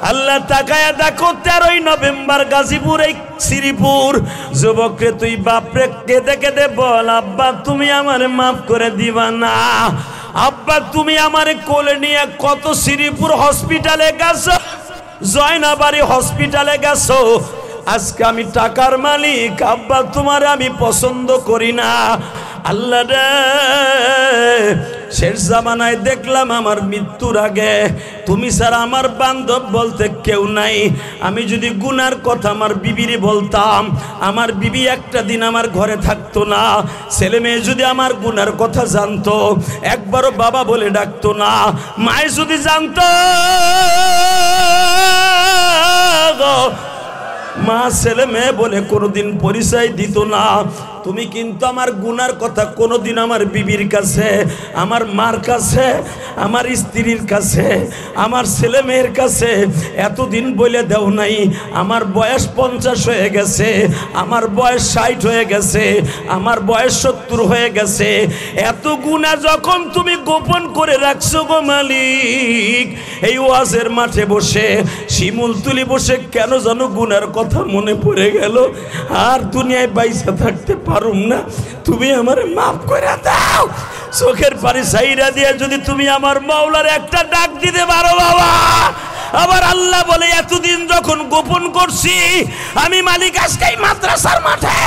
আল্লাহ তাকায়া দেখো 13ই নভেম্বর গাজীপুর এই শ্রীপুর যুবকরে তুই বাপরে কেঁদে কেঁদে বল আব্বা তুমি আমারে মাফ করে দিবা না, আব্বা তুমি আমারে কোলে নিয়ে কত শ্রীপুর হসপিটালে গেছো, জয়নাবাড়ি হসপিটালে গেছো, আজকে আমি টাকার মালিক, আব্বা তোমার আমি পছন্দ করি না। আল্লাহ রে শেষ জামানায় দেখলাম আমার মৃত্যুর আগে তুমি ছাড়া আমার বান্ধব বলতে কেউ নাই। আমি যদি গুনার কথা আমার বিবিরে বলতাম, আমার বিবি একটা দিন আমার ঘরে থাকতো না। ছেলে মেয়ে যদি আমার গুনার কথা জানতো একবারও বাবা বলে ডাকতো না। মায়ে যদি জানতো মা ছেলে মেয়ে বলে কোনোদিন পরিচয় দিত না। তুমি কিন্তু আমার গুনার কথা কোনোদিন আমার বিবির কাছে, আমার মার কাছে, আমার স্ত্রীর কাছে, আমার ছেলে মেয়ের কাছে এতদিন বলে দেও নাই। আমার বয়স 50 হয়ে গেছে, আমার বয়স 60 হয়ে গেছে, আমার বয়স 70 হয়ে গেছে। এত গুনাহ যখন তুমি গোপন করে রাখছো গো মালিক, এই ওয়াজের মাঠে বসে শিমুল তুলি বসে কেন যেন গুনার কথা মনে পড়ে গেল। আর দুনিয়ায় বাইসা থাকতে পারুম না, তুমি আমারে মাফ করে দাও। চোখের পানি সাইরা দিয়ে যদি তুমি আমার মাওলার একটা ডাক দিতে পারো বাবা। আবার আল্লাহ বলে এতদিন যখন গোপন করছি আমি মালিক আজকেই মাদ্রাসার মাঠে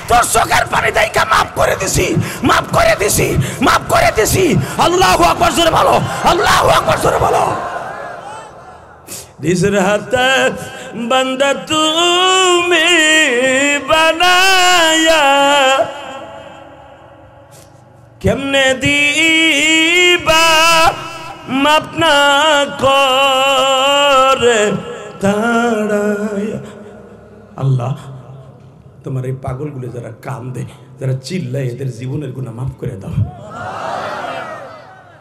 তোর চোখের পানি দেখা মাফ করে দিছি, মাফ করে দিছি, মাফ করে দিছি। আল্লাহু আকবার জোরে বলো, আল্লাহু আকবার জোরে বলো। নিজের হাতে বান্দা তুমি বানায়া কেমনে দিবা মাপ না করে তাড়ায়া। আল্লাহ তোমার এই পাগলগুলো যারা কান্দে, যারা চিল্লায়, এদের জীবনের গুনাহ মাফ করে দাও।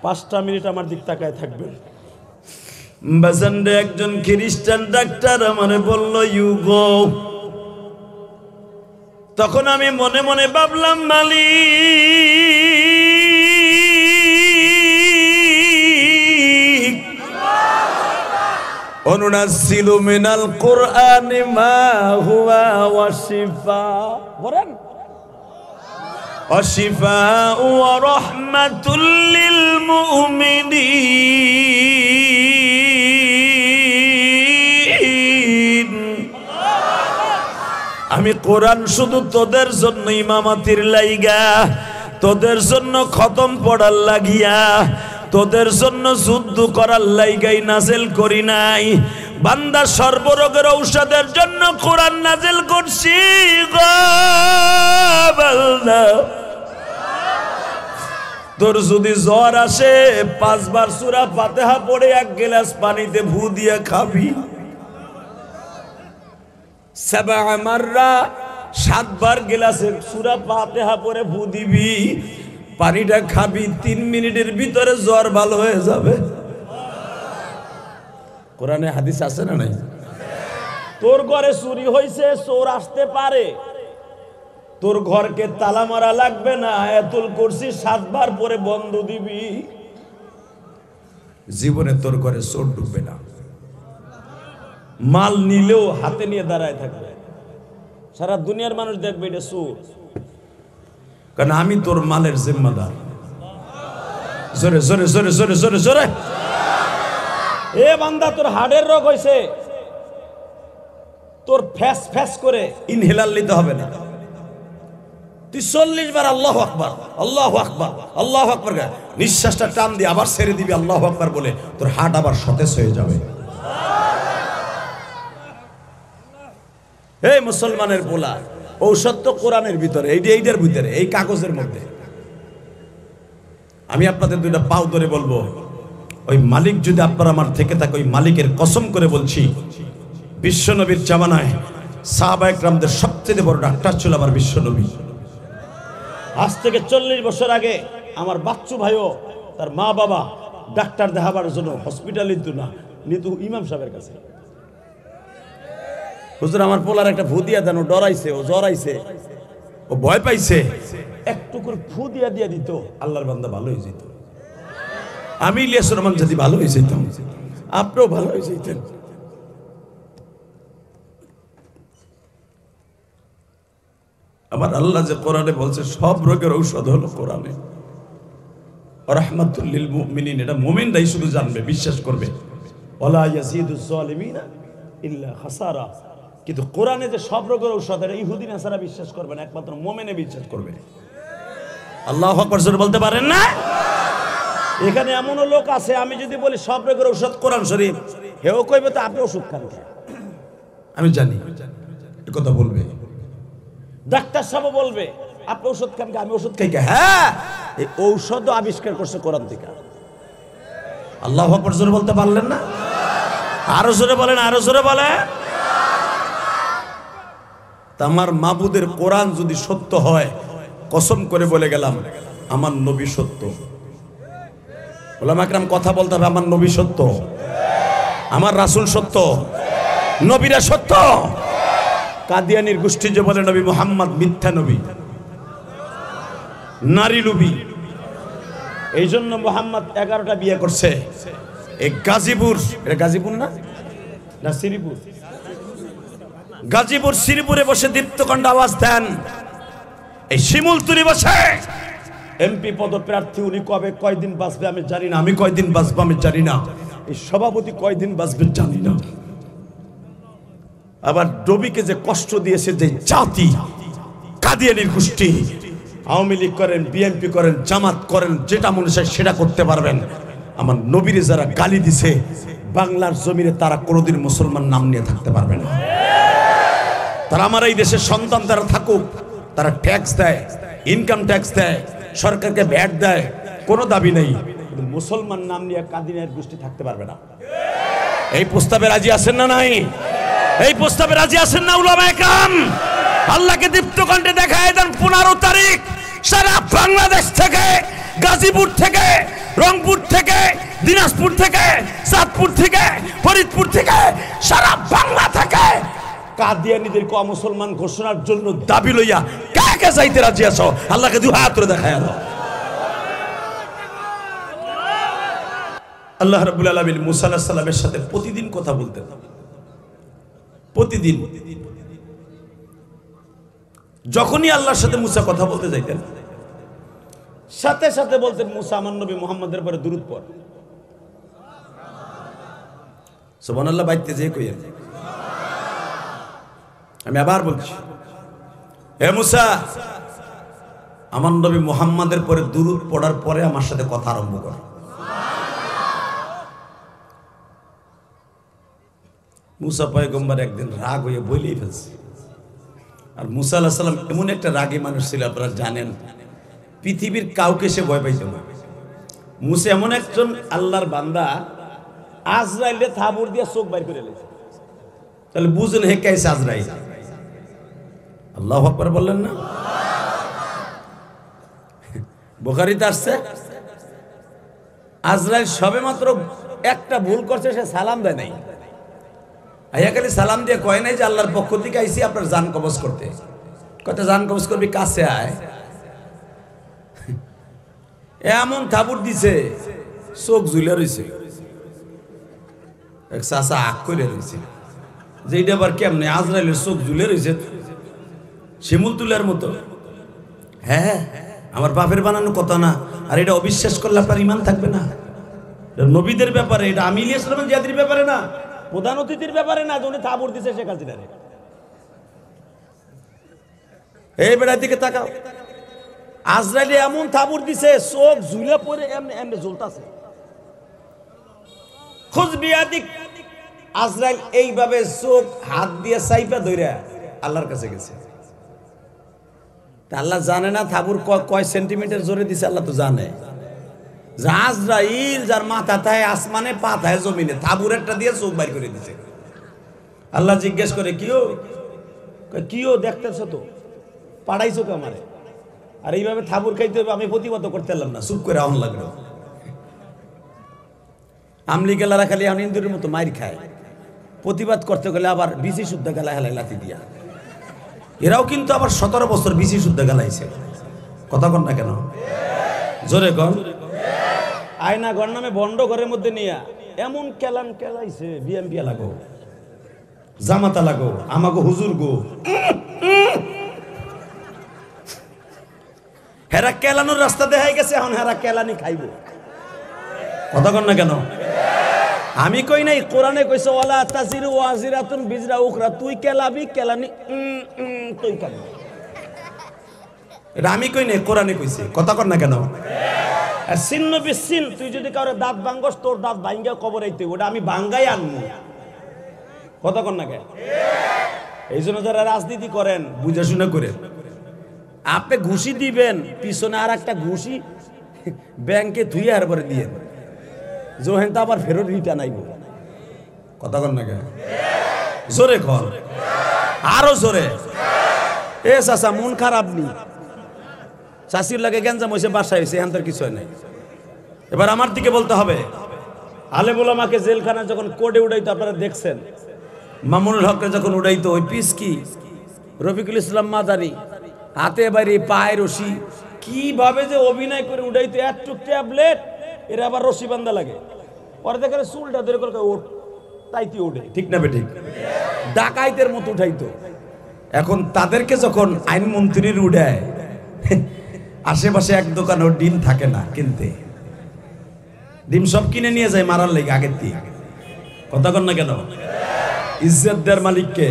5টা মিনিট আমার দিক তাকায় থাকবেন। বাজানরে একজন খ্রিস্টান ডাক্তার আমারে বলল ইউ গো। তখন আমি মনে মনে ভাবলাম মালিক অনুনাজ্জিলু মিনাল কুরআনি মা হুয়া ওয়াশিফা, বলেন ওয়াশিফা ওয়া রাহমাতুল লিল মুমিনিন। আমি কোরআন শুধু তোদের জন্য ইমামাতির লাইগা, তোদের জন্য খতম পড়ার লাগিয়া, তোদের জন্য যুদ্ধ করার লাইগাই নাজিল করি নাই। বান্দা সর্বরোগের ঔষধের জন্য কোরআন নাজিল করছি গো বান্দা। তোর যদি জ্বর আসে 5 বার সূরা ফাতিহা পড়ে 1 গ্লাস পানিতে ভু দিয়ে খাবি। 7 মাররা 7 বার গ্লাসে সূরা ফাতিহা পড়ে ভু দিবি, পানিটা খাবি, 3 মিনিটের ভিতরে জ্বর ভালো হয়ে যাবে। কোরআনে হাদিস আছে না নাই? তোর ঘরে চুরি হয়েছে, চোর আসতে পারে, তোর ঘরকে তালা মারা লাগবে না, আয়াতুল কুরসি 7 বার পরে বন্ধ দিবি, জীবনে তোর ঘরে চোর ঢুকবে না। মাল নিলেও হাতে নিয়ে দাঁড়ায় থাকবে, সারা দুনিয়ার মানুষ দেখবে এটা চোর, কারণ আমি তোর মালের জিম্মাদার। জোরে জোরে জোরে জোরে জোরে জোরে। এ বান্দা তোর হাড়ের রোগ হয়েছে, তোর ফ্যাস ফ্যাস করে ইনহেলার নিতে হবে না, তুই 40 বার আল্লাহু আকবার আল্লাহু আকবার আল্লাহু আকবার নিঃশ্বাসটা টান দিয়ে আবার ছেড়ে দিবি আল্লাহু আকবার বলে, তোর হার্ট আবার সতেজ হয়ে যাবে। এই মুসলমানের পোলা, ঔষধ তো কোরআনের ভিতরে, এইটার ভিতরে, এই কাগজের মধ্যে। আমি আপনাদের 2টা পাও ধরে বলবো, ওই মালিক যদি আপনার আমার থেকে থাকে, ওই মালিকের কসম করে বলছি, বিশ্বনবীর জামানায় সাহাবায়ে কেরামদের সবচেয়ে বড় ডাক্তার ছিল আমার বিশ্বনবী। আজ থেকে 40 বছর আগে আমার বাচ্চু ভাইও তার মা বাবা ডাক্তার দেখাবার জন্য হসপিটাল নিত ইমাম সাহেবের কাছে। হুজুর আমার পোলার একটা ফু দিয়া দেন, ও ডরাইছে, ও জ্বরাইছে, ও ভয় পাইছে, একটু করে ফু দিয়া দিত, আল্লাহর বান্দা ভালো হয়ে যেত। আমি ইলিয়াস রহমান যদি ভালো হয়ে যেতাম, আপনিও ভালো হয়ে যেতেন। আমার আল্লাহ যে কোরআনে বলছে সব রোগের ঔষধ হলো কোরআনে, রাহমাতুল লিল মুমিনিন, এটা মুমিনরাই শুধু জানবে, বিশ্বাস করবে। ওয়ালা ইয়াজিদুজ জালিমিনা ইল্লা খাসারা। কিন্তু কোরআনে যে সব রোগের ঔষধ, এটা ইহুদি নাসারা বিশ্বাস করবে না, একমাত্র মুমিনে বিশ্বাস করবে। আল্লাহু আকবার জোরে বলতে পারেন না? এখানে এমনও লোক আছে, আমি যদি বলি সব রোগের ঔষধ কোরআন শরীফ, হেও কইবে তো আপনি ওষুধ খান। আমি জানি এই কথা বলবে, ডাক্তার সাহেব বলবে আপনি ওষুধ খান, আমি ওষুধ খাই। হ্যাঁ, এই ঔষধ আবিষ্কার করছে কোরআন থেকে। আল্লাহু আকবার জোরে বলতে পারলেন না? আরো জোরে বলেন, আরো জোরে বলেন। আমার মাবুদের কোরআন যদি সত্য হয়, কসম করে বলে গেলাম আমার নবী সত্য। ওলামা একরাম কথা বলতে হবে, আমার নবী সত্য, আমার রাসূল সত্য, নবীরা সত্য। কাদিয়ানির গোষ্ঠী যে বলে নবী মুহাম্মদ মিথ্যা নবী, নারী লুবি, এই জন্য মুহাম্মদ 11টা বিয়ে করছে। এই গাজীপুর, এটা গাজীপুর না, না শ্রীপুর, গাজীপুর শ্রীপুরে বসে দীপ্তকণ্ঠ আওয়াজ দেন। এই শিমুলতুলি বসে এমপি পদপ্রার্থী, উনি কবে কয়দিন বাঁচবে আমি জানি না, আমি কয়দিন বাঁচবো আমি জানি না, এই সভাপতি কয়দিন বাঁচবে জানি না। আবার ডবিকে যে কষ্ট দিয়েছে যে জাতি, কাদিয়ানির গোষ্ঠী, আওয়ামী লীগ করেন, বিএনপি করেন, জামাত করেন, যেটা মনে চায় সেটা করতে পারবেন। আমার নবীরে যারা গালি দিছে বাংলার জমিনে, তারা কোনোদিন মুসলমান নাম নিয়ে থাকতে পারবে না। তারা আমার এই দেশের সন্তান, তারা থাকুক, তারা ট্যাক্স দেয়, ইনকাম ট্যাক্স দেয়, সরকারকে ভ্যাট দেয়, কোনো দাবি নেই, কিন্তু মুসলমান নাম নিয়ে কাদিয়ানির গোষ্ঠী থাকতে পারবে না। এই প্রস্তাবে রাজি আছেন না নাই? এই প্রস্তাবে রাজি আছেন না উলামায়ে কেরাম? আল্লাহকে দীপ্তকণ্ঠে দেখায় দেন 15 তারিখ সারা বাংলাদেশ থেকে, গাজীপুর থেকে, রংপুর থেকে, দিনাজপুর থেকে, চাঁদপুর থেকে, ফরিদপুর থেকে, সারা বাংলা থেকে কাদিয়ানীদেরকে অমুসলমান ঘোষণার জন্য দাবি লইয়া কে কে যাইতে রাজি আছো? আল্লাহকে দুই হাত তুলে দেখায় দাও। আল্লাহ রাব্বুল আলামিন মুসা আলাইহিস সালামের সাথে প্রতিদিন কথা বলতেন, প্রতিদিন। যখনই আল্লাহর সাথে মুসা কথা বলতে যাইতেন, সাথে সাথে বলতেন মুসা আমার নবী মুহাম্মদের পরে দুরূদ পড়। সুবহানাল্লাহ বাইতে যে কইেন। আমি আবার বলছি, হে মুসা, আমার নবী মুহাম্মদের পরে দুরূদ পড়ার পরে আমার সাথে কথা আরম্ভ কর। মুসা পয়গম্বর একদিন রাগ হয়ে বলেই ফেলছে। আর মুসা আলাইহিস সালাম এমন একটা রাগী মানুষ ছিল, আপনারা জানেন, পৃথিবীর কাউকে সে ভয় পাইত না। মুসা এমন একজন আল্লাহর বান্দা, আজরাইলে থাবুর দিয়ে চোখ বাইর করে লেছে। তাহলে বুঝেন হে কাইছে আজরাইল। আল্লাহু আকবার বললেন না? বুখারীতে আসছে, আজরাইল সবেমাত্র একটা ভুল করছে, সে সালাম দেয় নাই। আইয়া খালি সালাম দিয়ে কয় নাই যে আল্লাহর পক্ষ থেকে আইছি আপনার জান কবজ করতে। কয়টা জান কবজ করবি, কাছে আয়। এমন থাবুর দিছে, চোখ ঝুলে রয়েছে। এক চাচা আগ করে রয়েছে যে এটা আবার কেমনে? আজরাইলের চোখ ঝুলে রয়েছে শিমুল তুলার মতো। হ্যাঁ, আমার বাপের বানানো কথা না। আর এটা অবিশ্বাস করলে আপনার ইমান থাকবে না। নবীদের ব্যাপারে, এটা আমি ইলিয়াস রহমান জিয়াদির ব্যাপারে না, প্রধান অতিথির ব্যাপারে না, উনি থাবুর দিছে শেখ হাসিনারে। এই বেড়ার দিকে তাকাও, আজরাইলে এমন থাবুর দিছে, চোখ ঝুলে পড়ে এমনি এমনি জ্বলতাছে। খুজ বিয়াদিক, আজরাইল এইভাবে চোখ হাত দিয়ে চাইপা ধইরা আল্লাহর কাছে গেছে। আল্লাহ জানে না থাবুর কয় সেন্টিমিটার জোরে দিছে? আল্লাহ তো জানে। আজরাইল যার মাথা থায় আসমানে, পা থায় জমিনে, থাবুর একটা দিয়ে চোখ বাইর করে দিছে। আল্লাহ জিজ্ঞেস করে কিও দেখতেছো তো, পাড়াইছো কে আমারে? আর এইভাবে থাবুর খাইতে হবে, আমি প্রতিবাদ করতে পারলাম না, চুপ করে আউন লাগলো। আমলি গেলারা খালি এখন ইন্দুরের মতো মাইর খায়, প্রতিবাদ করতে গেলে আবার বিসি শুদ্ধ গেলা হেলাই লাথি দিয়া। এরাও কিন্তু আবার 17 বছর বিসি শুদ্ধ গেলাইছে। কথা কন না কেন? জোরে কন। আয়না ঘর নামে বন্ড ঘরের মধ্যে নিয়া এমন কেলান কেলাইছে, বিএমপি লাগো, জামাতা লাগো, আমাগো হুজুর গো। হেরা কেলানোর রাস্তা দেখাই গেছে, এখন হেরা কেলানি খাইব। কথা কন না কেন? আমি কই নাই, কোরআনে কইছে ওয়ালা তাজিরু ওয়াজিরাতুন বিজরা উখরা, তুই কেলাবি কেলানি তুই কেলাবি, এটা আমি কই নাই, কোরআনে কইছে। কথা কন না কেন? সিন্ন বিসিন, তুই যদি কারো দাঁত ভাঙ্গস তোর দাঁত ভাঙ্গা কবর আইতে, ওটা আমি ভাঙ্গাই আনবো। কথা কন না কেন? এই জন্য যারা রাজনীতি করেন বুঝে শুনে করেন। আপনি ঘুষি দিবেন, পিছনে আর একটা ঘুষি ব্যাংকে ধুয়ে আর পরে দিয়ে জোহেন তো আবার ফেরত রিটার্ন আইব। কথা কন না কেন? জোরে কর, আরো জোরে। এ চাচা মন খারাপ নি, চাষির লাগে গেঞ্জাম হয়েছে, বাসায় হয়েছে, এখান কিছু হয় নাই। এবার আমার দিকে বলতে হবে। আলেম ওলামাকে জেলখানা যখন কোর্টে উঠাইতো আপনারা দেখছেন, মামুনুল হককে যখন উঠাইতো, ওই পিস কি রফিকুল ইসলাম মাদারি হাতে বাড়ি পায়ে রশি, কিভাবে যে অভিনয় করে উঠাইতো, একটু ট্যাবলেট এর আবার রশি বান্ধা লাগে, পরে দেখে চুলটা ধরে করে ওঠ তাইতে ওঠে। ঠিক না বেঠিক? ডাকাইতের মতো উঠাইতো। এখন তাদেরকে যখন আইনমন্ত্রীর উঠায়, আশেপাশে এক দোকানও ডিম থাকে না কিনতে, ডিম সব কিনে নিয়ে যায় মারার লেগে আগের দিয়ে। কথা কন না কেন? ইজ্জত দেওয়ার মালিককে,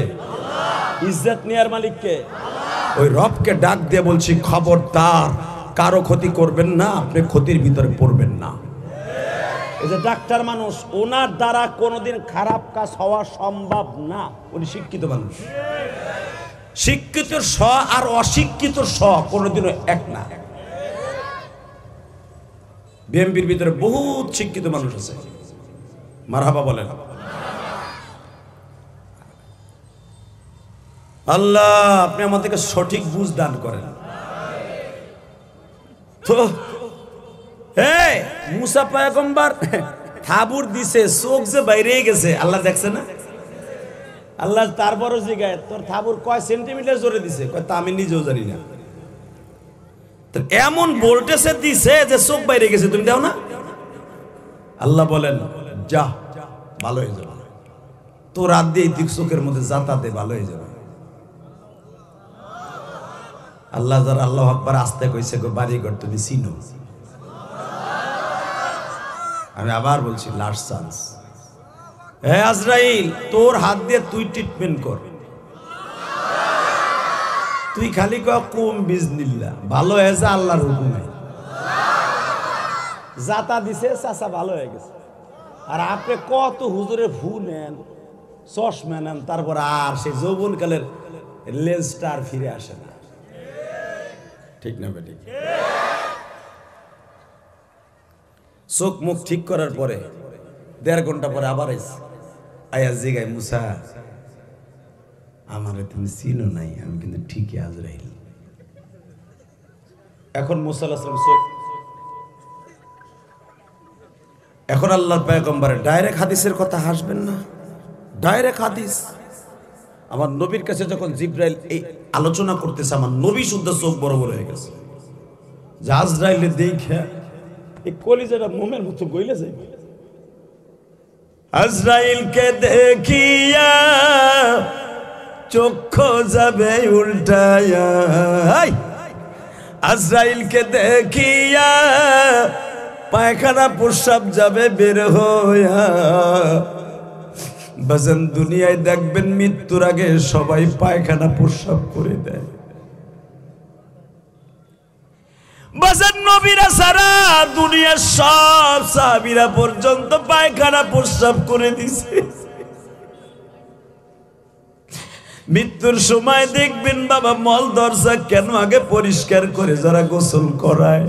ইজ্জত নেয়ার মালিককে, ওই রবকে ডাক দিয়ে বলছি, খবরদার কারো ক্ষতি করবেন না, আপনি ক্ষতির ভিতরে পড়বেন না। এই যে ডাক্তার মানুষ, ওনার দ্বারা কোনোদিন খারাপ কাজ হওয়া সম্ভব না। উনি শিক্ষিত মানুষ, শিক্ষিত স আর অশিক্ষিত স কোনোদিনও এক না। বিএমপির ভিতরে বহুত শিক্ষিত মানুষ আছে, মারহাবা বলেন। আল্লাহ আপনি আমাদেরকে সঠিক বুঝ দান করেন। তো মুসা পয়গম্বর থাবুর দিছে, চোখ যে বাইরে গেছে, আল্লাহ দেখছে না? আল্লাহ তারপরও জিগায়, তোর থাবুর কয় সেন্টিমিটার জোরে দিছে? কয় তা আমি নিজেও জানি না। এমন ভোল্টেজে দিছে যে চোখ বাইরে গেছে, তুমি দাও না? আল্লাহ বলেন যা ভালো হয়ে যাবে, তো রাত দিয়ে দিক চোখের মধ্যে যাতাতে ভালো হয়ে যাবে। আল্লাহ যারা আল্লাহ আকবার আসতে কইছে, বাড়িঘর তুমি চিনো। আমি আবার বলছি লাস্ট চান্স। হে আজরাইল, তোর হাত দিয়ে তুই ট্রিটমেন্ট কর, তুই খালি কুম বিজনিল্লাহ, ভালো হয়েছে আল্লাহর হুকুমে। জাতা দিছে, চাচা ভালো হয়ে গেছে। আর আপনি কত হুজুরে ফু নেন, চশমা নেন, তারপর আর সেই যৌবনকালের লেন্সটা আর ফিরে আসে না। ঠিক না বেটি? চোখ মুখ ঠিক করার পরে 1.5 ঘন্টা পরে আবার আয়া জিগায়, মুসা আমারে তুমি চিনো নাই, আমি কিন্তু ঠিকই আজরাইল। এখন মুসা আলাইহিস সালাম, এখন আল্লাহর পয়গম্বরের ডাইরেক্ট হাদিসের কথা হাসবেন না, ডাইরেক্ট হাদিস। আমার নবীর কাছে যখন জিবরাইল এই আলোচনা করতেছে, আমার নবী শুদ্ধ চোখ বড় বড় হয়ে গেছে। যে আজরাইলে দেখে এই কলিজাটা মোমের মতো গইলে যাইবে। আজরাইলকে দেখিয়া চক্ষু যাবে উল্টায়া, আজরাইলকে দেখিয়া পায়খানা প্রস্রাব যাবে বের হইয়া। বাজান দুনিয়ায় দেখবেন মৃত্যুর আগে সবাই পায়খানা প্রস্রাব করে দেয়। বাজান নবীরা সারা দুনিয়ার সব সাহাবীরা পর্যন্ত পায়খানা প্রস্রাব করে দিছে। মৃত্যুর সময় দেখবেন বাবা মল দরজা কেন আগে পরিষ্কার করে যারা গোসল করায়,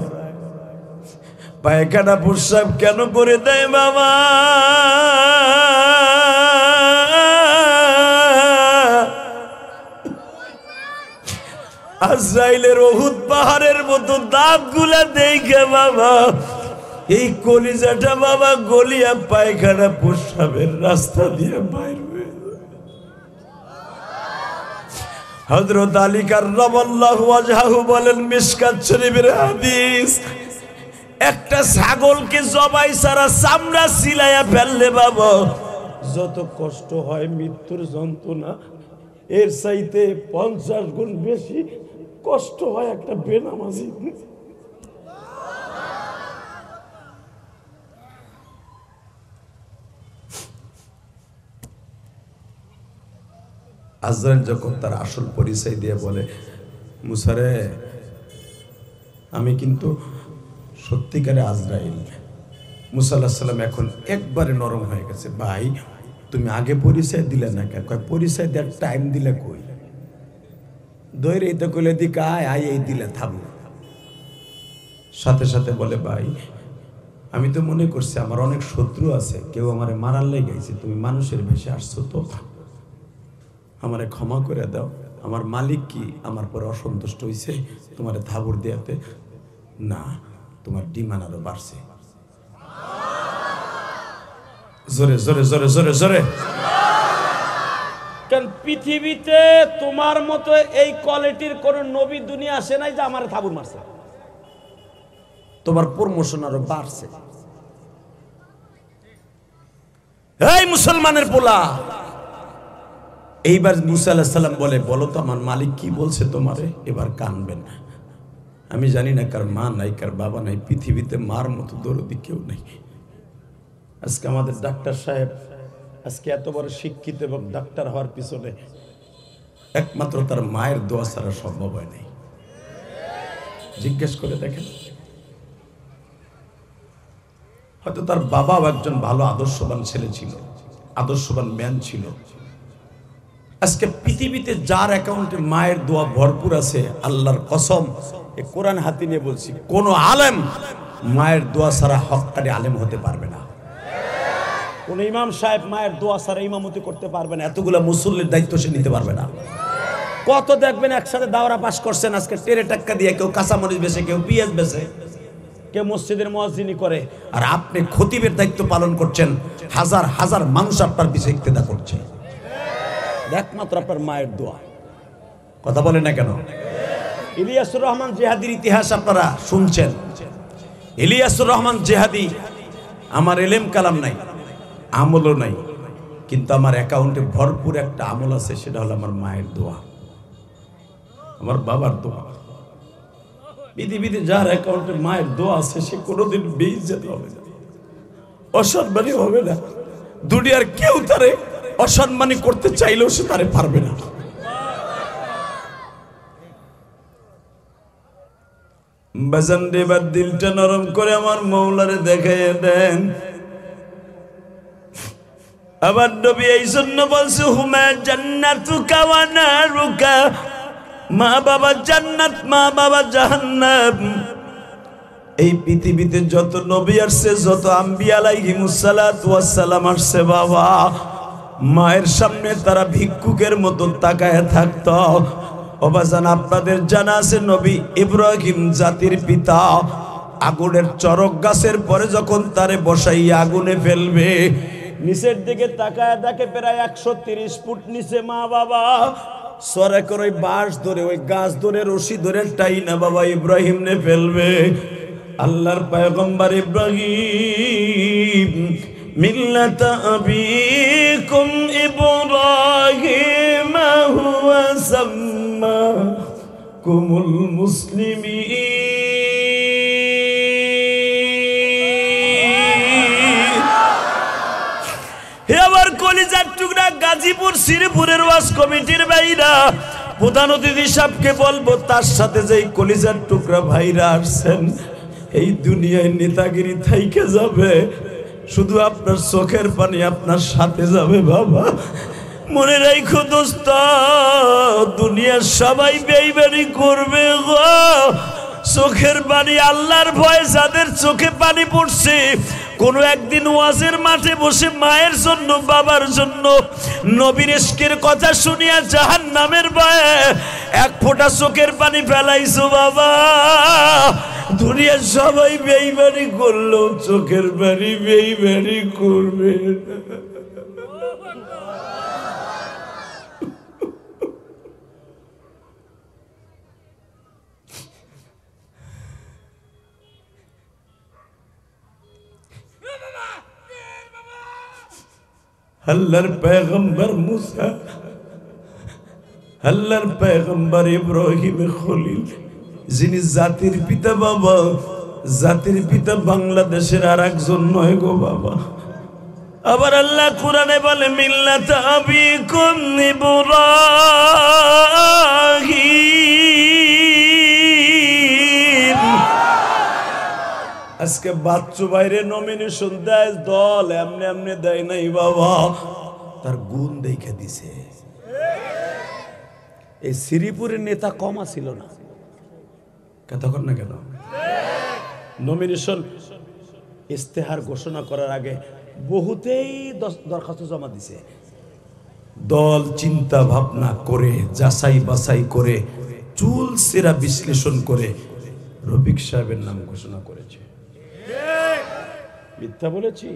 পায়খানা প্রস্রাব কেন করে দেয় বাবা? আজরাইলের উহুদ পাহাড়ের মতো দাঁত গুলা দেখে বাবা এই কলিজাটা বাবা গলিয়া পায়খানা প্রস্রাবের রাস্তা দিয়ে বাইর হয়ে যায়। হযরত আলী কাররামাল্লাহু ওয়াজহাহু বলেন, মিশকাত শরীফের হাদিস, একটা ছাগলকে জবাই ছাড়া চামড়া সিলাইয়া ফেললে বাবা যত কষ্ট হয় মৃত্যুর যন্ত্রণা, এর চাইতে 50 গুণ বেশি কষ্ট হয় একটা বেনামাজি আজরাইল যখন তার আসল পরিচয় দিয়ে বলে, মুসা রে, আমি কিন্তু সত্যিকারে আজরাইল। মুসা আলাইহিস সালাম এখন একবারে নরম হয়ে গেছে। ভাই তুমি আগে পরিচয় দিলে না কেন? কয় পরিচয় দেওয়ার টাইম দিলে কই? দৈরে তো কইলে দিক আয় আয় এই দিলে থামো। সাথে সাথে বলে, ভাই আমি তো মনে করছি আমার অনেক শত্রু আছে, কেউ আমারে মারার লেগেছে, তুমি মানুষের ভেসে আসছো, তো আমারে ক্ষমা করে দাও। আমার মালিক কি আমার পরে অসন্তুষ্ট হয়েছে তোমারে থাবুর দেয়াতে? না, তোমার ডিমান্ড আরো বাড়ছে। জোরে জোরে জোরে জোরে জোরে। কারণ পৃথিবীতে তোমার মতো এই কোয়ালিটির কোন নবী দুনিয়া আসে নাই যে আমার থাবুর মারছে। তোমার প্রমোশন আরো বাড়ছে। এই মুসলমানের পোলা, এইবার মুসা আলাইহিস সালাম বলে, বলো তো আমার মালিক কি বলছে তোমারে? এবার কানবেন। আমি জানি না কার মা নাই, কার বাবা নাই, পৃথিবীতে মার মতো দরদি কেউ নাই। আজকে আমাদের ডাক্তার সাহেব আজকে এত বড় শিক্ষিত এবং ডাক্তার হওয়ার পিছনে একমাত্র তার মায়ের দোয়া ছাড়া সম্ভব হয় নাই। জিজ্ঞেস করে দেখেন, হয়তো তার বাবাও একজন ভালো আদর্শবান ছেলে ছিল, আদর্শবান ম্যান ছিল। আজকে পৃথিবীতে যার অ্যাকাউন্টে মায়ের দোয়া ভরপুর আছে, আল্লাহর কসম এ কোরআন হাতে নিয়ে বলছি, কোন আলেম মায়ের দোয়া ছাড়া হক্কারি আলেম হতে পারবে না। কোন ইমাম সাহেব মায়ের দোয়া ছাড়া ইমামতি করতে পারবে না। এতগুলা মুসল্লির দায়িত্ব সে নিতে পারবে না। কত দেখবেন একসাথে দাওরা পাস করছেন, আজকে টেরে টাক্কা দিয়ে কেউ কাঁচামরিচ বেচে, কেউ পেঁয়াজ বেচে, কেউ মসজিদের মুয়াজ্জিনি করে, আর আপনি খতিবের দায়িত্ব পালন করছেন। হাজার হাজার মানুষ আপনার পিছনে ইক্তেদা করছে, একমাত্র আপনার মায়ের দোয়া। কথা বলে না কেন? ইলিয়াসুর রহমান জিহাদির ইতিহাস আপনারা শুনছেন। ইলিয়াসুর রহমান জিহাদি, আমার এলেম কালাম নাই, আমলও নাই, কিন্তু আমার অ্যাকাউন্টে ভরপুর একটা আমল আছে, সেটা হলো আমার মায়ের দোয়া, আমার বাবার দোয়া। পৃথিবীতে যার অ্যাকাউন্টে মায়ের দোয়া আছে সে কোনোদিন বেইজ্জত হবে না, অসম্মানী হবে না। দুনিয়ার কেউ তারে অসম্মানী করতে চাইলেও সে তারে পারবে না। বাজান রে, এবার দিলটা নরম করে আমার মৌলারে দেখাইয়া দেন। আবার নবী এই জন্য বলছে, হুমা জান্নাতুকা ওয়া নারুকা, মা বাবা জান্নাত, মা বাবা জাহান্নাম। এই পৃথিবীতে যত নবী আসছে, যত আম্বিয়া আলাইহিমুস সালাতু ওয়াস সালাম আসছে, বাবা মায়ের সামনে তারা ভিক্ষুকের মতো তাকায় থাকতো। ওবাজান আপনাদের জানা আছে নবী ইব্রাহিম জাতির পিতা আগুনের চরক গাছের পরে যখন তারে বসাইয়া আগুনে ফেলবে, নিচের দিকে তাকায় দেখে প্রায় 130 ফুট নিচে মা বাবা সরে করে ওই বাঁশ ধরে, ওই গাছ ধরে, রশি ধরে টাইনা বাবা ইব্রাহিম নে ফেলবে। আল্লাহর পয়গম্বর ইব্রাহিম, মিল্লাতা আবিকুম ইব্রাহিম হুয়া সাম্মাকুমুল মুসলিমিন। হে আমার কলিজার টুকরা গাজীপুর শ্রীপুরের ওয়াজ কমিটির ভাইরা, প্রধান অতিথি সাহেবকে বলবো তার সাথে যেই কলিজার টুকরা ভাইরা আসছেন, এই দুনিয়ায় নেতাগিরি থাইকে যাবে, শুধু আপনার চোখের পানি আপনার সাথে যাবে। বাবা মনে রাখো দোস্ত, দুনিয়ার সবাই বেইমানি করবে গো। চোখের পানি, আল্লাহর ভয় যাদের চোখে পানি পড়ছে, কোন একদিন ওয়াজের মাঠে বসে মায়ের জন্য, বাবার জন্য, নবীর ইশকের কথা শুনিয়া জাহান্নামের ভয়ে এক ফোঁটা চোখের পানি ফেলাইছো বাবা। দুনিয়ার সবাই বেইমানি করলেও চোখের পানি বেইমানি করবে না। আল্লাহর পয়গম্বর মুসা, আল্লাহর পয়গম্বর ইব্রাহিম খলিল, যিনি জাতির পিতা বাবা, জাতির পিতা বাংলাদেশের আর একজন নয় গো বাবা। আবার আল্লাহ কোরআনে বলে মিল্লাত আবিকুম ইব্রাহিম। আজকে বাচ্চু বাইরে নমিনেশন দেয় দল, এমনি এমনি দেয় নাই বাবা, তার গুণ দেখে দিছে। এই শ্রীপুরের নেতা কম ছিল না, তখন না কেন নমিনেশন ইস্তেহার ঘোষণা করার আগে বহুতেই দরখাস্ত জমা দিছে। দল চিন্তা ভাবনা করে যাচাই বাছাই করে চুল সেরা বিশ্লেষণ করে রফিক সাহেবের নাম ঘোষণা করেছে। মিথ্যা বলেছি?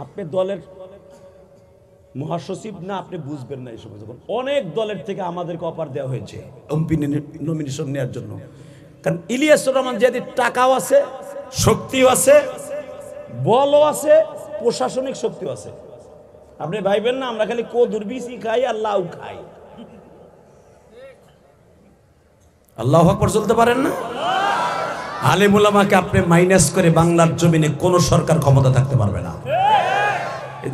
আপনি দলের মহাসচিব না, আপনি বুঝবেন না এই সময়। যখন অনেক দলের থেকে আমাদেরকে অফার দেওয়া হয়েছে এমপি নমিনেশন নেওয়ার জন্য, কারণ ইলিয়াসুর রহমান যেদিন টাকাও আছে, শক্তিও আছে, বলও আছে, প্রশাসনিক শক্তিও আছে। আপনি ভাইবেন না আমরা খালি কদুর বিচি খাই আর লাউ খাই। আল্লাহু আকবার চলতে পারেন না? আলেম উলামাকে আপনি মাইনাস করে বাংলার জমিনে কোন সরকার ক্ষমতা থাকতে পারবে না।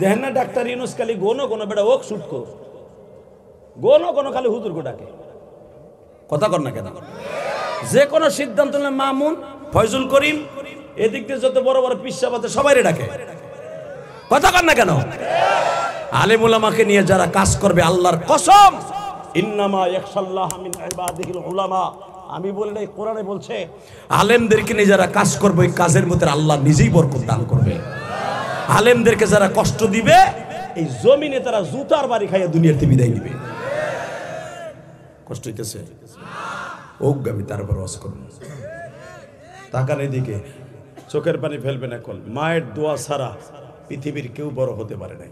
দেখেন না ডাক্তার ইউনুস খালি গোনো গোনো বেটা ওক শুট কর, গোনো গোনো খালি হুজুর গো ডাকে, কথা কর না কেন? যে কোনো সিদ্ধান্ত নিলে মামুন, ফয়জুল করিম, এদিক দিয়ে যত বড় বড় পিসাব আছে সবাইরে ডাকে, কথা কর না কেন? আলেম উলামাকে নিয়ে যারা কাজ করবে, আল্লাহর কসম, ইন্নামা ইয়াখশাল্লাহ মিন ইবাদিহিল উলামা, আমি বলি নাই, কোরআনে বলছে আলেমদেরকে নিয়ে যারা কাজ করবে ওই কাজের মধ্যে আল্লাহ নিজেই বরকত দান করবে। আলেমদেরকে যারা কষ্ট দিবে এই জমিনে তারা জুতার বাড়ি খাইয়া দুনিয়াতে বিদায় নিবে। কষ্ট হইতেছে আমি তারপর ওয়াজ করব। তাকান এদিকে, চোখের পানি ফেলবে না। কোন মায়ের দোয়া ছাড়া পৃথিবীর কেউ বড় হতে পারে নাই।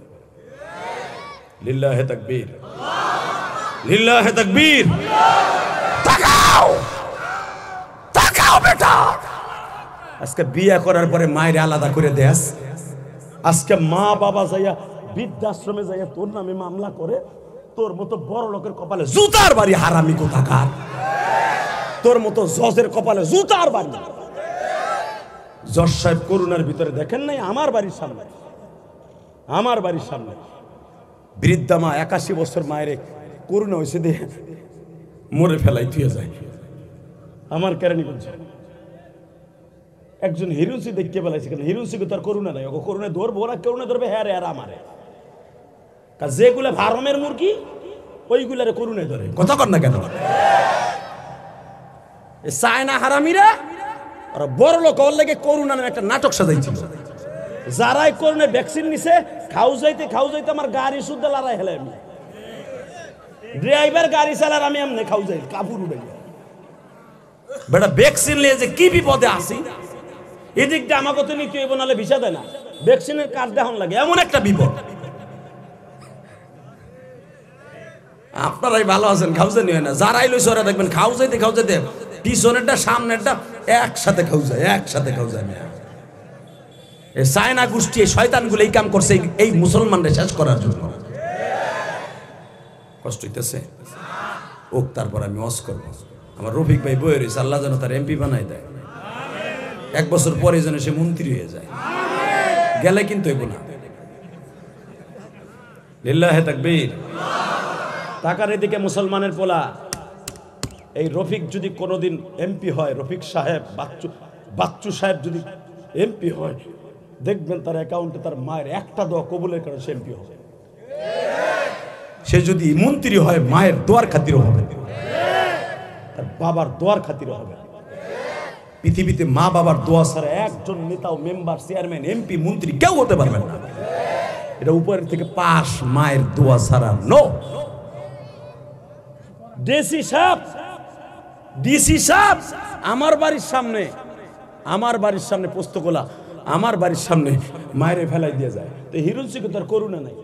লিল্লাহে তাকবীর, লিল্লাহে তাকবীর। তাকাও তাকাও বেটা, আজকে বিয়ে করার পরে মায়ের আলাদা করে দেস। আজকে মা বাবা যাইয়া বৃদ্ধাশ্রমে যাইয়া তোর নামে মামলা করে, তোর মতো বড় লোকের কপালে জুতার বাড়ি, হারামি কোথাকার, তোর মতো জজের কপালে জুতার বাড়ি। জজ সাহেব করুণার ভিতরে দেখেন নাই আমার বাড়ির সামনে, আমার বাড়ির সামনে বৃদ্ধা মা 81 বছর মায়ের করুণা হয়েছে দিয়ে মরে ফেলাই থুয়ে যায়। আমার কেরানীগঞ্জ একজন হিরুসি দেখতে পেলাইছে, কেন হিরুসিকে তার করুণা নাই, ওকে করুণা ধরবো, ওরা করুণা ধরবে হ্যাঁ রে আর আমারে। যেগুলা ভারমের মুরগি ওইগুলারে করুণায় ধরে, কথা কর না কেন? চায়না হারামিরা ওরা বড় লোক, ওর লাগে করুণা নামে একটা নাটক সাজাইছিল। যারাই করুণা ভ্যাকসিন নিছে, খাও যাইতে আমার গাড়ি শুদ্ধ লড়াই হেলে, আমি ড্রাইভার গাড়ি চালার, আমি এমনি খাও যাই কাপুর উঠে বেটা ভ্যাকসিন নিয়ে যে কি বিপদে আসি। এদিক দিয়ে আমাকে তো নিতে হইব, নাহলে ভিসা দেয় না, ভ্যাকসিনের কার্ড দেখান লাগে, এমন একটা বিপদ। আপনারাই ভালো আছেন, খাউজে নিয়ে না, যারাই লইছে ওরা দেখবেন খাও যাইতে পিছনেরটা সামনেরটা একসাথে খাও যায়, একসাথে খাও যায়। এই চায়না গোষ্ঠী, এই শয়তানগুলো এই কাম করছে এই মুসলমানদের শেষ করার জন্য। কষ্ট হইতেছে ওক, তারপর আমি ওয়াজ করবো। আমার রফিক ভাই বইয়ে রয়েছে, আল্লাহ যেন তার এমপি বানাই দেয়, 1 বছর পরে যেন সে মন্ত্রী হয়ে যায়, গেলে কিন্তু হইব না। লিল্লাহে তাকবীর। টাকার এদিকে মুসলমানের পোলা, এই রফিক যদি কোনোদিন এমপি হয়, রফিক সাহেব বাচ্চু সাহেব যদি এমপি হয়, দেখবেন তার অ্যাকাউন্টে তার মায়ের একটা দোয়া কবুলের কারণে সে এমপি হবে। সে যদি মন্ত্রী হয় মায়ের দোয়ার খাতিরও হবে, তার বাবার দোয়ার খাতিরও হবে। পৃথিবীতে মা বাবার দোয়া ছাড়া একজন নেতাও, মেম্বার, চেয়ারম্যান, এমপি, মন্ত্রী কেউ হতে পারবেন না। এটা উপরের থেকে পাস, মায়ের দোয়া ছাড়া নো। ডিসি সাহেব আমার বাড়ির সামনে পোস্তকোলা, আমার বাড়ির সামনে মায়েরে ফেলাই দিয়ে যায়। তো হিরুনসিকে তার করুণা নাই।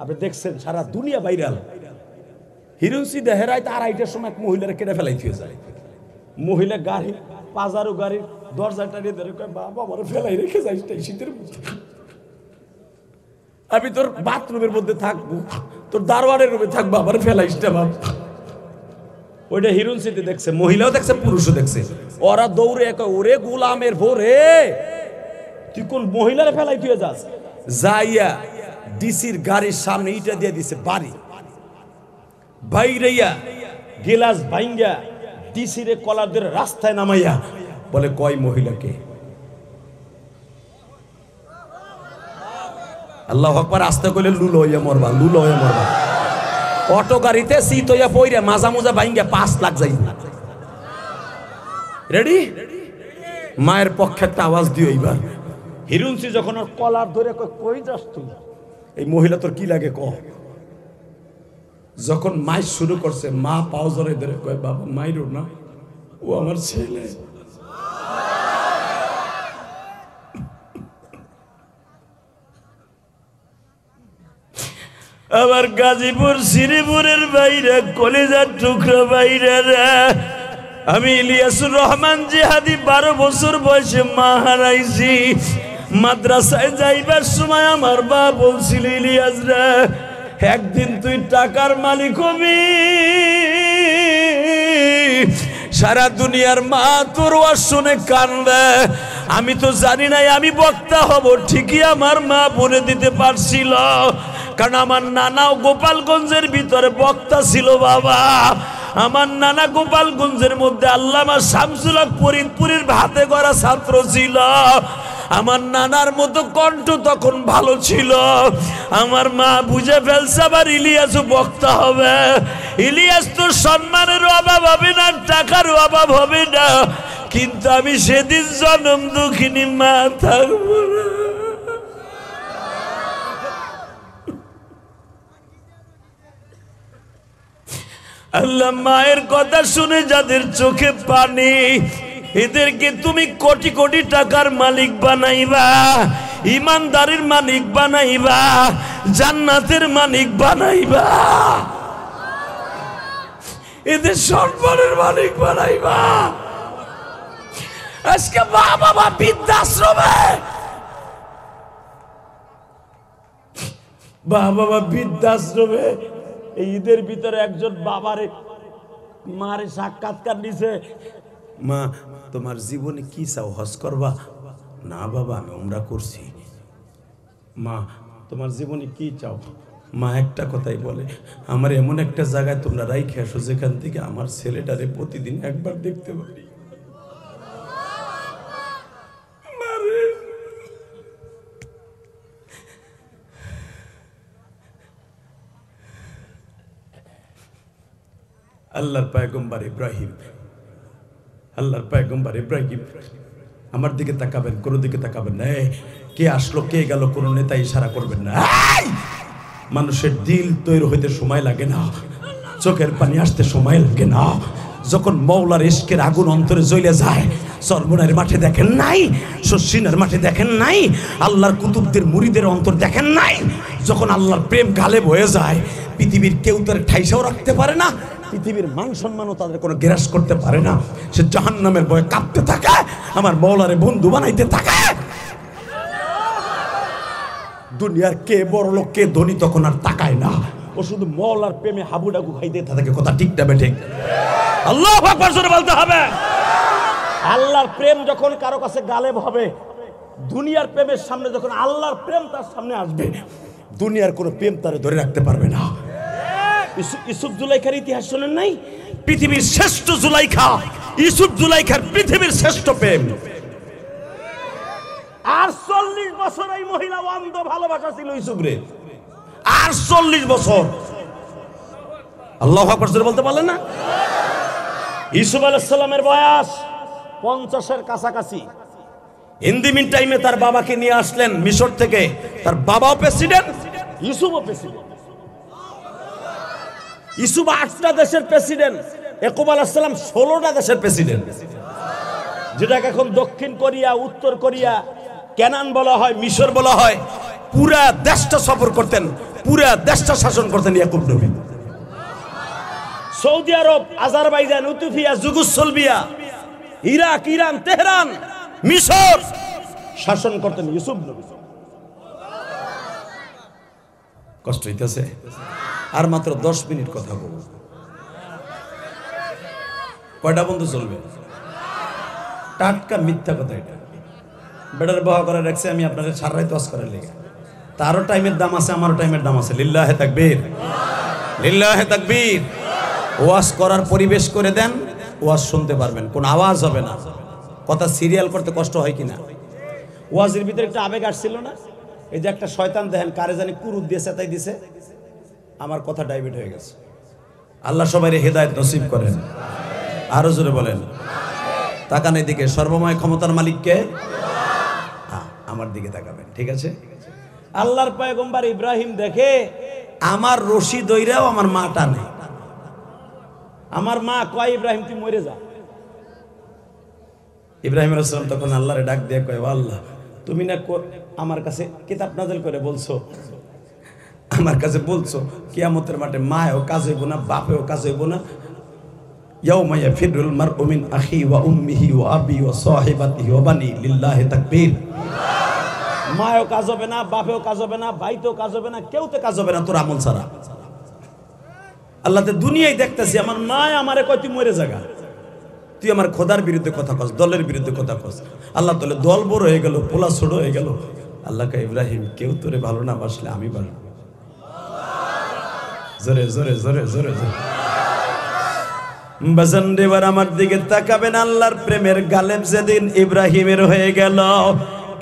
আপনি দেখছেন সারা দুনিয়া ভাইরাল, হিরুনসি দেহেরায় তার 2:30টার সময় এক মহিলারা কেটে ফেলাই দিয়ে যায়। মহিলা গাড়ি, পাজারো গাড়ির দরজাটা নিয়ে ধরে কয়, বাবা আমার ফেলাই রেখে যাইস শীতের মধ্যে, আমি তোর বাথরুমের মধ্যে থাকবো, তোর দারোয়ানের রুমে থাকবো, আবার ফেলাইস না বাবা। ওইটা হিরুনসিতে দেখছে, মহিলাও দেখছে, পুরুষও দেখছে। ওরা দৌড়ে ওরে গোলামের ভোরে, তুই কোন মহিলারে ফেলাই তুই যাস? যাইয়া ডিসির গাড়ির সামনে ইটা দিয়ে দিছে বাড়ি, বাইরেইয়া গিলাস ভাঙ্গা ডিসিরে কলার ধরে রাস্তায় নামাইয়া বলে কয় মহিলাকে। আল্লাহু আকবার। আস্তে কইলে লুলো হইয়া মরবা, লুলো হইয়া মরবা। অটো গাড়িতে সিট হইয়া পইরা মাজা মুজা ভাঙ্গা 5 লাখ যাই। রেডি? মায়ের পক্ষে একটা আওয়াজ দিও এইবার। হিরুনসি যখন ওর কলার ধরে কই যাস তুই, এই মহিলা তোর কি লাগে ক। যখন মাই শুরু করছে, মা পাও জড়াই ধরে কয় বাবা মাইরো না, ও আমার ছেলে। আবার গাজীপুর শ্রীপুরের বাইরে কলেজার টুকরা বাইরে রে, আমি ইলিয়াসুর রহমান জিহাদি 12 বছর বয়সে মা হারাইছি। মাদ্রাসায় যাইবার সময় আমার বাবা বলছিল, ইলিয়াস রে একদিন তুই টাকার মালিক হবি, সারা দুনিয়ার মা তোর ওয়াজ শুনে কান্দে। আমি তো জানি নাই আমি বক্তা হব। ঠিকই আমার মা বলে দিতে পারছিল, কারণ আমার নানাও গোপালগঞ্জের ভিতরে বক্তা ছিল বাবা। আমার নানা গোপালগঞ্জের মধ্যে আল্লামা শামসুল হক ফরিদপুরের হাতে গড়া ছাত্র ছিল। আমার নানার মতো কণ্ঠ তখন ভালো ছিল। আমার মা বুঝে ফেলছে আবার ইলিয়াসও বক্তা হবে। ইলিয়াস তো সম্মানের অভাব হবে না, টাকার অভাব হবে না, কিন্তু আমি সেদিন জনম দুঃখিনী মা থাকবো না। আল্লাহ মায়ের কথা শুনে যাদের চোখে পানি, এদেরকে তুমি কোটি কোটি টাকার মালিক বানাইবা, ইমানদারির মালিক বানাইবা, জান্নাতের মালিক বানাইবা, এদের সম্মানের মালিক বানাইবা। আজকে মা বাবা বৃদ্ধাশ্রমে, বাবা বৃদ্ধাশ্রমে এই ঈদের ভিতরে একজন বাবারে মারে সাক্ষাৎকার নিছে। মা তোমার জীবনে কি চাও, হজ করবা? না বাবা আমি উমরা করছি। মা তোমার জীবনে কি চাও? মা একটা কথাই বলে, আমার এমন একটা জায়গায় তোমরা রাইখে আসো যেখান থেকে আমার ছেলেটারে প্রতিদিন একবার দেখতে পারি। আল্লাহর পয়গম্বর ইব্রাহিম, আল্লাহর পয়গম্বর ইব্রাহিম আমার দিকে তাকাবেন, কোনো দিকে তাকাবেন না। কে আসলো কে গেল কোনো নেতা ইশারা করবেন না। মানুষের দিল তৈরি হইতে সময় লাগে না, চোখের পানি আসতে সময় লাগে না। যখন মওলার ইশকের আগুন অন্তরে জ্বলে যায়, চরমনার মাঠে দেখেন নাই, শস্যিনার মাঠে দেখেন নাই, আল্লাহর কুতুবদের মুরিদের অন্তর দেখেন নাই, যখন আল্লাহর প্রেম গালেব হয়ে যায়, পৃথিবীর কেউ তার ঠাইসাও রাখতে পারে না, পৃথিবীর মান সম্মানও তাদের কোনো গ্রাস করতে পারে না। সে জাহান্নামের ভয়ে কাঁপতে থাকে, আমার মওলারে বন্ধু বানাইতে থাকে। দুনিয়ার কে বড় লোক কে ধনী তখন আর তাকায় না, ও শুধু মওলার প্রেমে হাবুডাবু খাইতে থাকে। কথা ঠিক না বেঠিক? আল্লাহু আকবার জোরে বলতে হবে। আল্লাহর প্রেম যখন কারো কাছে গালেব হবে, দুনিয়ার প্রেমের সামনে যখন আল্লাহর প্রেম তার সামনে আসবে, দুনিয়ার কোনো প্রেম তারে ধরে রাখতে পারবে না। ইউসুফ জুলাইখার ইতিহাস শোনেন নাই? পৃথিবীর শ্রেষ্ঠ জুলাইখা, ইউসুফ জুলাইখার পৃথিবীর শ্রেষ্ঠ প্রেম। আর 40 বছর এই মহিলা অন্ধ ভালোবাসা ছিল ইউসুফরে, আর 40 বছর। আল্লাহু আকবার জোরে বলতে পারলেন না? ইউসুফ আলাইহিস সালামের বয়স 50-এর কাছাকাছি। ইন দি মিন টাইমে তার বাবাকে নিয়ে আসলেন মিশর থেকে। তার বাবাও প্রেসিডেন্ট, ইউসুফও প্রেসিডেন্ট। ইউসুফ 8টা দেশের প্রেসিডেন্ট, ইয়াকুব আলাইহিস সালাম 16টা দেশের প্রেসিডেন্ট। যেটাকে এখন দক্ষিণ কোরিয়া, উত্তর কোরিয়া, কেনান বলা হয়, মিশর বলা হয়। পুরা দেশটা সফর করতেন, পুরা দেশটা শাসন করতেন ইয়াকুব নবী। Saudi Arab, Azerbaijan, Ethiopia, Yugoslavia, Iraq, Iran, Tehran, মিশর শাসন করতেন ইউসুফ নবী। কষ্ট হইতেছে? আর মাত্র 10 মিনিট কথা বলবো। কয়টা বন্ধু চলবে? টাটকা মিথ্যা কথা এটা। বেটার বহা করে রাখছে আমি আপনাদের সারাই তস করে লেগে। তারও টাইমের দাম আছে, আমারও টাইমের দাম আছে। লিল্লাহে তাকবীর, লিল্লাহে তাকবীর। ওয়াজ করার পরিবেশ করে দেন, ওয়াজ শুনতে পারবেন, কোন আওয়াজ হবে না। কথা সিরিয়াল করতে কষ্ট হয় কিনা? ওয়াজের ভিতরে একটা আবেগ আসছিল না? এই যে একটা শয়তান দেখেন কারে জানি কুরুত দিয়েছে, তাই দিছে, আমার কথা ডাইভার্ট হয়ে গেছে। আল্লাহ সবাইকে হেদায়েত নসিব করেন। আরো জোরে বলেন। তাকান এদিকে, সর্বময় ক্ষমতার মালিককে। আমার দিকে তাকাবেন, ঠিক আছে? আল্লাহর পয়গম্বর ইব্রাহিম দেখে আমার রশি দইরাও আমার মা টানে। আমার মা কয়, ইব্রাহিম তুই মরে যা। ইব্রাহিম আলাইহিস সালাম তখন আল্লাহরে ডাক দিয়ে কয়, আল্লাহ তুমি না আমার কাছে কিতাব নাযিল করে বলছো, আমার কাছে বলছো কিয়ামতের মাঠে মায়ও কাজ হইব না, বাপেও কাজ হইব না। ইয়াউমা ইয়াফিরুল মারউ মিন আখি ওয়া উম্মিহি ওয়া আবি ওয়া সাহিবাতিহি ওয়া বানি। লিল্লাহি তাকবীর। মায়ও কাজ হবে না, বাপেও কাজ হবে না, ভাইতেও কাজ হবে না, কেউ তো কাজ হবে না তোর আমল ছাড়া। আল্লাহ তো দুনিয়ায় দেখতেছি, আমার মা আমারে কয় তুই মরে যাগা, তুই আমার খোদার বিরুদ্ধে কথা কস, দলের বিরুদ্ধে কথা কস। আল্লাহ তাহলে দল বড় হয়ে গেল, পোলা ছোট হয়ে গেল। আল্লাহ কে ইব্রাহিম, কেউ তোরে ভালো না বাসলে আমি ভালো। জোরে জোরে জোরে জোরে জোরে বাজান দেবার আমার দিকে তাকাবেন। আল্লাহর প্রেমের গালেব যেদিন ইব্রাহিমের হয়ে গেল,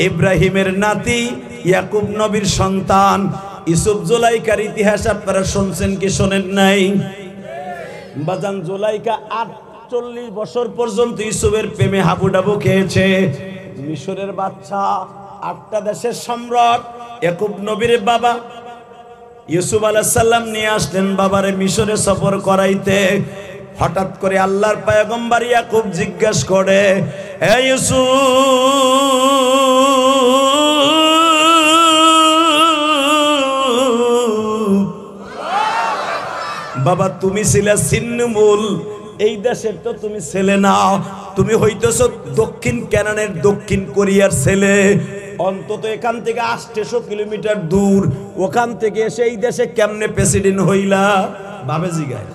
ইব্রাহিমের নাতি ইয়াকুব নবীর সন্তান ইউসুফ জুলাইকার ইতিহাস আপনারা শুনছেন কি শোনেন নাই? বাজান জুলাইকা 48 বছর পর্যন্ত ইউসুফের প্রেমে হাবুডাবু খেয়েছে। মিশরের বাদশা, 8টা দেশের সম্রাট ইয়াকুব নবীর বাবা ইউসুফ আলাইহিস সালাম নিয়ে আসলেন বাবারে মিশরে সফর করাইতে। হঠাৎ করে আল্লাহর পয়গম্বর ইয়াকুব জিজ্ঞেস করে, হে ইউসুফ, বাবা তুমি ছিলে ছিন্নমূল, এই দেশের তো তুমি ছেলে না, তুমি হইতেছো দক্ষিণ ক্যানানের দক্ষিণ কোরিয়ার ছেলে। অন্তত এখান থেকে 800 কিলোমিটার দূর, ওখান থেকে এসে এই দেশে কেমনে প্রেসিডেন্ট হইলা? বাবে জিগায়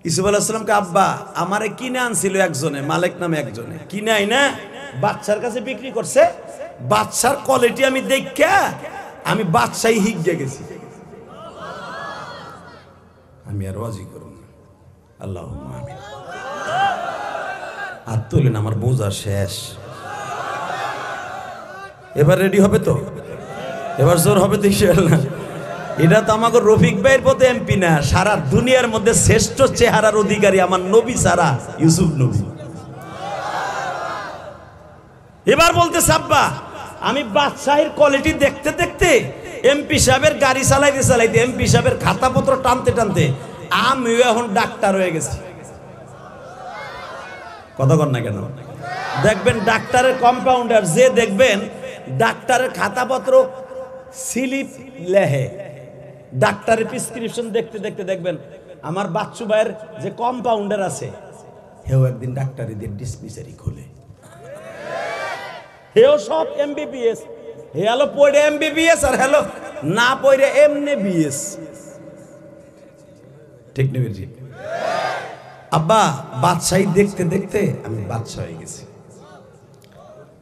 ইউসুফ আলাইহিস সালামকে, আব্বা আমারে কিনে আনছিল একজনে, মালিক নামে একজনে, কিনে আইনা বাদশার কাছে বিক্রি করছে। বাদশার কোয়ালিটি আমি দেখা আমি বাদশাই হিগে গেছি। আমি আর রাজি করব না। আল্লাহুম্মা আমিন। আর তুলেন, আমার বোঝা শেষ। এবার রেডি হবে তো? এবার জোর হবে তো ইনশাআল্লাহ। এটা তো আমাকে রফিক ভাইয়ের পথে এমপি না, সারা দুনিয়ার মধ্যে শ্রেষ্ঠ চেহারার অধিকারী আমার নবী সারা ইউসুফ নবী। এবার বলতে সাব্বা, আমি বাদশাহের কোয়ালিটি দেখতে দেখতে এমপি সাহেবের গাড়ি চালাইতে চালাইতে, এমপি সাহেবের খাতাপত্র টানতে টানতে আমিও এখন ডাক্তার হয়ে গেছি। কথা কর না কেন? দেখবেন ডাক্তারের কম্পাউন্ডার যে দেখবেন ডাক্তারের খাতাপত্র স্লিপ লেহে, ডাক্তারের প্রেসক্রিপশন দেখতে দেখতে দেখবেন আমার বাচ্চু ভাইয়ের যে কম্পাউন্ডার আছে হেও একদিন ডাক্তারিদের ডিসপেন্সারি খোলে। হেও সব এমবিবিএস, হ্যালো পড়ে এমবিবিএস আর হ্যালো না পড়ে এমনি বিএস। ঠিক নেবে জি? আব্বা বাদশাহী দেখতে দেখতে আমি বাদশাহ হয়ে গেছি।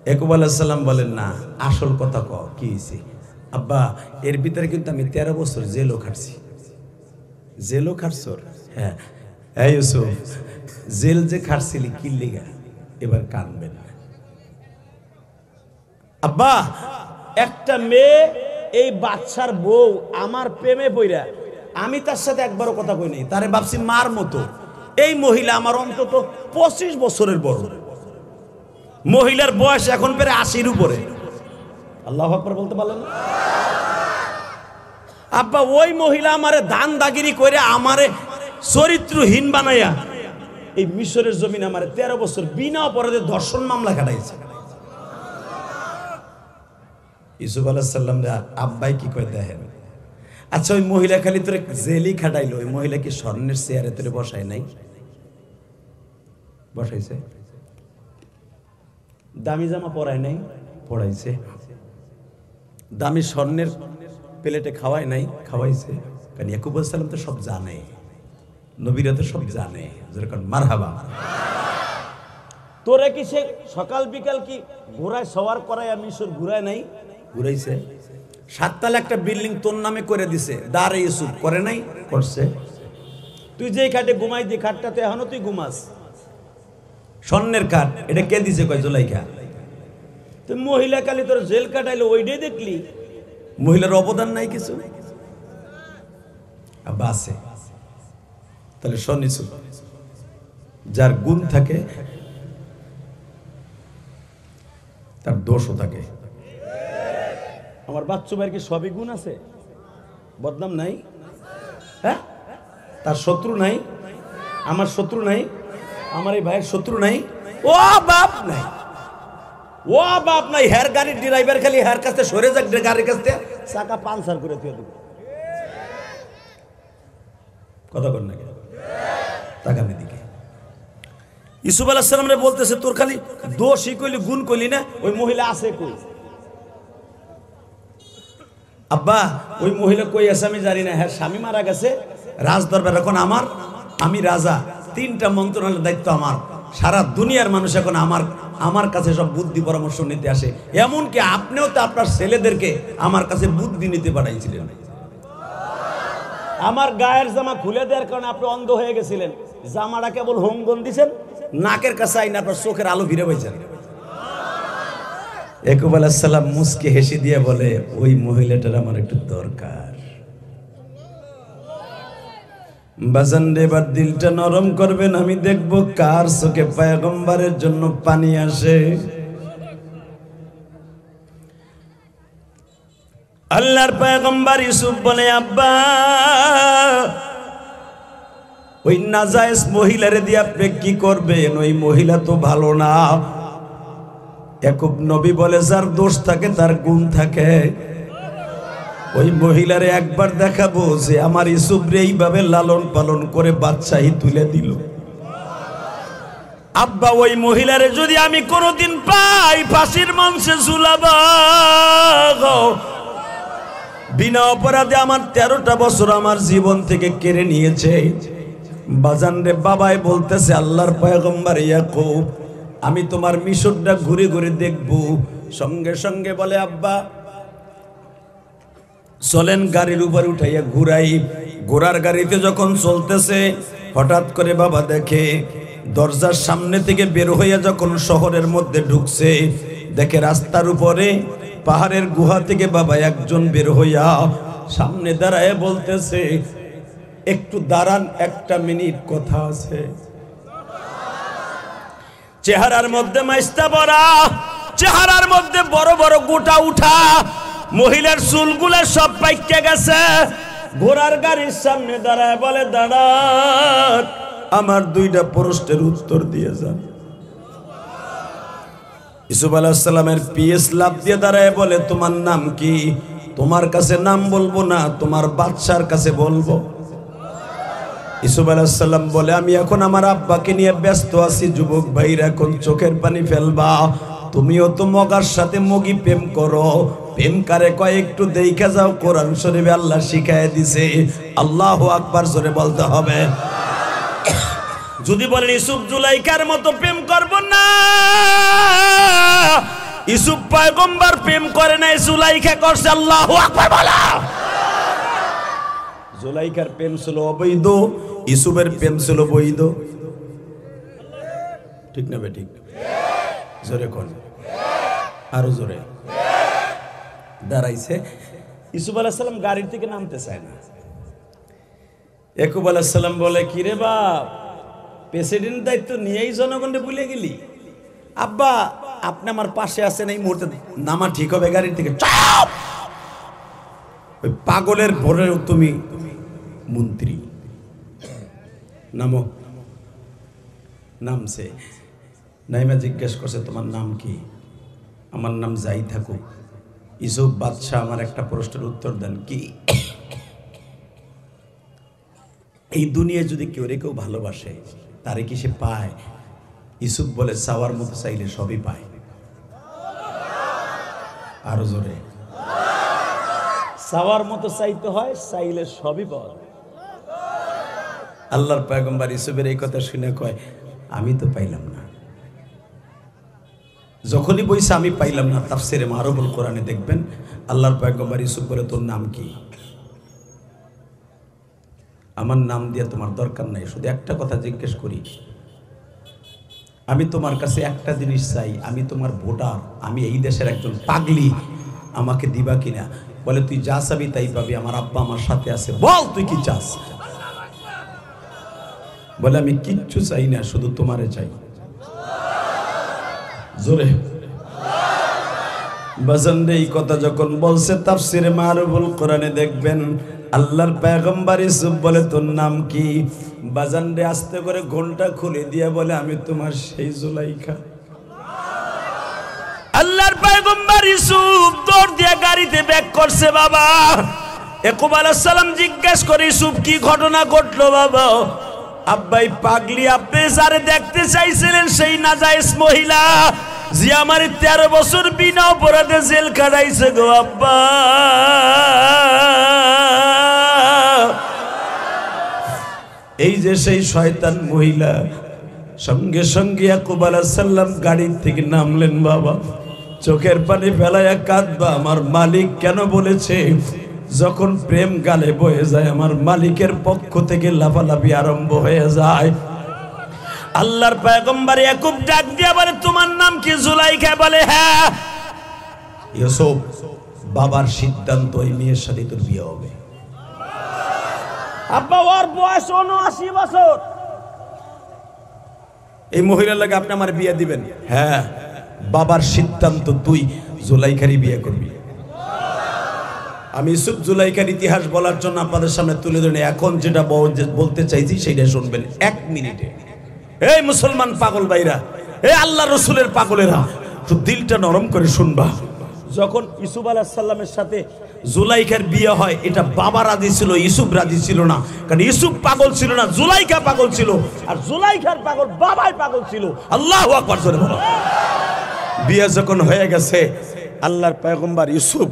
ইয়াকুব আলাইহিস সালাম বলেন, না আসল কথা ক কি হয়েছে? আব্বা এর ভিতরে কিন্তু আমি 13 বছর জেলও খাটছি। জেলও খাটছর? হ্যাঁ। এই ইউসুফ, জেল যে খাটছিলি কি লিগা? এবার কানবেন না। আব্বা একটা মেয়ে এই বাদশার বউ আমার প্রেমে পইরা, আমি তার সাথে একবারও কথা কই নাই, তারে ভাবছি মার মতো। এই মহিলা আমার অন্তত 25 বছরের বড়। মহিলার বয়স এখন প্রায় 80-র উপরে। আল্লাহু আকবার বলতে পারলেন না? আব্বা ওই মহিলা আমারে দান দাগিরি করে আমারে চরিত্রহীন বানাইয়া এই মিশরের জমিন আমারে 13 বছর বিনা অপরাধে ধর্ষণ মামলা কাটাইছে। ইউসুফ আলাইহিস সালাম আব্বাই কি কয় দেখেন, আচ্ছা ওই মহিলা খালি তোরে জেলই খাটাইলো, ওই মহিলা কি স্বর্ণের চেয়ারে তোরে বসায় নাই? বসাইছে। দামি জামা পরায় নাই? পরাইছে। দামি স্বর্ণের প্লেটে খাওয়ায় নাই? খাওয়াইছে। কারণ ইয়াকুব আলাইহিস সালাম তো সব জানে, নবীরা তো সব জানে। যেরকম মারহাবা। তোরে কি সে সকাল বিকাল কি ঘোড়ায় সওয়ার করায় মিশর ঘুরায় নাই? ঘুরাইছে। 7 তলা একটা বিল্ডিং তোর নামে করে দিছে, দাঁড়ে ইউসুফ করে নাই? করছে। তুই যে খাটে ঘুমাই, যে খাটটাতে এখনো তুই ঘুমাস, স্বর্ণের খাট, এটা কে দিছে? কয় জুলাইখা। তুই মহিলা কালি তোর জেল কাটাইলো, ওইটাই দেখলি? মহিলার অবদান নাই কিছু? বাসে তাহলে শোন ইউসুফ, যার গুণ থাকে তার দোষও থাকে। আমার বাচ্চু ভাইয়ের কি সবই গুণ আছে? বদনাম নাই? হ্যাঁ, তার শত্রু নাই? আমার শত্রু নাই? আমার এই ভাইয়ের শত্রু নাই? ও বাপ নাই, ও বাপ নাই। হের গাড়ির ড্রাইভার খালি হের কাছে সরে যাক, গাড়ির কাছে চাকা পাঞ্চার করে দিয়ে দেবো। কথা বল না, তাকাবি দিকে। ইউসুফ আলাইহিস সালাম রে বলতেছে, তোর খালি দোষই কইলি, গুণ কইলি না? ওই মহিলা আছে কই? আব্বা ওই মহিলা কই আছে আমি জানি না। হ্যাঁ, স্বামী মারা গেছে, রাজ দরবার এখন আমার, আমি রাজা, 3টা মন্ত্রণালয়ের দায়িত্ব আমার, সারা দুনিয়ার মানুষ এখন আমার কাছে সব বুদ্ধি পরামর্শ নিতে আসে। এমনকি আপনিও তো আপনার ছেলেদেরকে আমার কাছে বুদ্ধি নিতে পাঠাইছিলেন। আমার গায়ের জামা খুলে দেওয়ার কারণে আপনি অন্ধ হয়ে গেছিলেন, জামাটা কেবল হোমগন দিছেন, নাকের কাছে আইন আপনার চোখের আলো ফিরে পাইছেন। ইয়াকুব আলাইহিস সালাম মুস্কি হেসে দিয়ে বলে, ওই মহিলাটার আমার একটু দরকার। বাজান রে, এবার দিলটা নরম করবেন, আমি দেখবো কার চোখে পয়গম্বরের জন্য পানি আসে। আল্লাহর পয়গম্বর ইউসুফ বলে, আব্বা ওই নাজায়েজ মহিলারে দিয়ে আপনি কি করবেন? ওই মহিলা তো ভালো না। ইয়াকুব নবী বলে, যার দোষ থাকে তার গুণ থাকে। ওই মহিলারে একবার দেখাবো যে আমার ইউসুফ রে এইভাবে লালন পালন করে বাদশাহী তুলে দিল। আব্বা ওই মহিলারে যদি আমি কোনোদিন পাই, ফাঁসির মঞ্চে ঝুলাবো। বিনা অপরাধে আমার 13টা বছর আমার জীবন থেকে কেড়ে নিয়েছে। বাজান রে, বাবাই বলতেছে, আল্লাহর পয়গম্বর ইয়াকুব, আমি তোমার মিশরটা ঘুরে ঘুরে দেখব। সঙ্গে সঙ্গে বলে, আব্বা চলেন গাড়ির উপর উঠাইয়া ঘুরাই। ঘোড়ার গাড়িতে যখন চলতেছে, হঠাৎ করে বাবা দেখে দরজার সামনে থেকে বের হইয়া যখন শহরের মধ্যে ঢুকছে, দেখে রাস্তার উপরে পাহাড়ের গুহা থেকে বাবা একজন বের হইয়া সামনে দাঁড়ায় বলতেছে, একটু দাঁড়ান, 1 মিনিট কথা আছে। চেহারার মধ্যে মাইস্তা ভরা, চেহারার মধ্যে বড় বড় গোটা উঠা, মহিলার চুলগুলা সব পাইকে গেছে। ঘোড়ার গাড়ির সামনে দাঁড়ায় বলে, দাঁড়ান, আমার 2টা প্রশ্নের উত্তর দিয়ে যান। ইউসুফ আলাইহিস সালামের পিএস লাভ দিয়ে দাঁড়ায় বলে, তোমার নাম কি? তোমার কাছে নাম বলবো না, তোমার বাদশার কাছে বলবো। ইউসুফ আলাইহিস সালাম বলে, আমি এখন আমার আব্বাকে নিয়ে ব্যস্ত আছি। যুবক ভাইরা, এখন চোখের পানি ফেলবা। তুমিও তো মগার সাথে মগি প্রেম করো। প্রেম কারে কয় একটু দেখা যাও, কোরআন শরীফে আল্লাহ শিখায় দিছে। আল্লাহু আকবার জোরে বলতে হবে। যদি বলেন ইউসুফ জুলাইখার মতো প্রেম করব না, ইউসুফ পয়গম্বর প্রেম করে নাই, জুলাইখা করছে। আল্লাহু আকবার বলা। জুলাইখার প্রেম ছিল অবৈধ, ইউসুফের প্রেম ছিল বৈধ। ঠিক না বেঠিক? জোরে কোন, আরো জোরে। দাঁড়াইছে। ইউসুফ আলাইহিস সালাম গাড়ির থেকে নামতে চায় না। ইয়াকুব আলাইহিস সালাম বলে, কি রে বাপ, প্রেসিডেন্ট দায়িত্ব নিয়েই জনগণকে ভুলে গেলি? আব্বা আপনি আমার পাশে আছেন, এই মুহূর্তে নামা ঠিক হবে গাড়ির থেকে। চাপ! ওই পাগলের ভোরেও তুমি মন্ত্রী। নামো। নামছে। নাইমা জিজ্ঞেস করছে, তোমার নাম কি? আমার নাম যাই থাকুক। ইউসুফ বাদশাহ, আমার একটা প্রশ্নের উত্তর দেন। কি? এই দুনিয়ায় যদি কেউ ভালোবাসে, তারে কি সে পায়? ইউসুফ বলে, চাওয়ার মতো চাইলে সবই পায়। আরো জোরে। চাওয়ার মতো চাইতে হয়, চাইলে সবই পাওয়া। আল্লাহর পয়গম্বর ইউসুফের এই কথা শুনে কয়, আমি তো পাইলাম না। যখনই বইসা আমি পাইলাম না, তাফসিরে মারুফুল কোরআনে দেখবেন আল্লাহর পয়গম্বর ইউসুফ বলে, তোর নাম কি? আমার নাম দিয়ে তোমার দরকার নাই, শুধু একটা কথা জিজ্ঞেস করি, আমি তোমার কাছে একটা জিনিস চাই, আমি তোমার ভোটার, আমি এই দেশের একজন পাগলি, আমাকে দিবা কিনা? বলে, তুই যা চাবি তাই পাবি, আমার আব্বা আমার সাথে আছে, বল তুই কি চাস? বলে, আমি কিচ্ছু চাই না, শুধু তোমারে চাই। জোরে বাজান রে, এই কথা যখন বলছে তাফসিরে মারুফুল কোরআনে দেখবেন আল্লাহর পয়গম্বর ইউসুফ বলে, তোর নাম কি? বাজান রে আস্তে করে ঘোলটা খুলে দিয়ে বলে, আমি তোমার সেই জুলাইখা। আল্লাহর পয়গম্বর ইউসুফ দৌড় দিয়ে গাড়িতে ব্যাক করছে। বাবা ইয়াকুব আলাইহিস সালাম জিজ্ঞেস করে, ইউসুফ কি ঘটনা ঘটলো বাবা? আব্বাই পাগলি, আপনি যারে দেখতে চাইছিলেন সেই নাজায়েজ মহিলা যে আমার 13 বছর বিনা অপরাধে জেল কাটাইছে গো আব্বা। এই যে সেই শয়তান মহিলা। সঙ্গে সঙ্গে ইয়াকুব আলাইহিস সালাম গাড়ির থেকে নামলেন। বাবা চোখের পানি ফেলাইয়া কাঁদবা, আমার মালিক কেন বলেছে যখন প্রেম গালে বয়ে যায় আমার মালিকের পক্ষ থেকে লাফালাফি আরম্ভ হয়ে যায়। আল্লাহর পয়গম্বর ইয়াকুব ডাক দিয়া বলে, তোমার নাম কি? জুলাইখা। বলে, হ্যাঁ। ইউসুফ, বাবার সিদ্ধান্ত, এই মেয়ের সাথে তোর বিয়ে হবে। আব্বা ওর বয়স 79 বছর। এই মহিলার লাগে আপনি আমার বিয়ে দিবেন? হ্যাঁ, বাবার সিদ্ধান্ত, তুই জুলাইখারই বিয়ে করবি। আমি ইউসুফ জুলাইখার ইতিহাস বলার জন্য আপনাদের সামনে তুলে ধরে এখন যেটা বলতে চাইছি সেটা শুনবেন 1 মিনিটে। এই মুসলমান পাগল ভাইরা, এই আল্লাহ রসুলের পাগলেরা, একটু দিলটা নরম করে শুনবা। যখন ইউসুফ আলাইহিস সালামের সাথে জুলাইখার বিয়ে হয়, এটা বাবা রাজি ছিল, ইউসুফ রাজি ছিল না। কারণ ইউসুফ পাগল ছিল না, জুলাইখা পাগল ছিল। আর জুলাইখার পাগল বাবাই পাগল ছিল। আল্লাহু আকবার জোরে বলো। বিয়ে যখন হয়ে গেছে, আল্লাহর পয়গম্বর ইউসুফ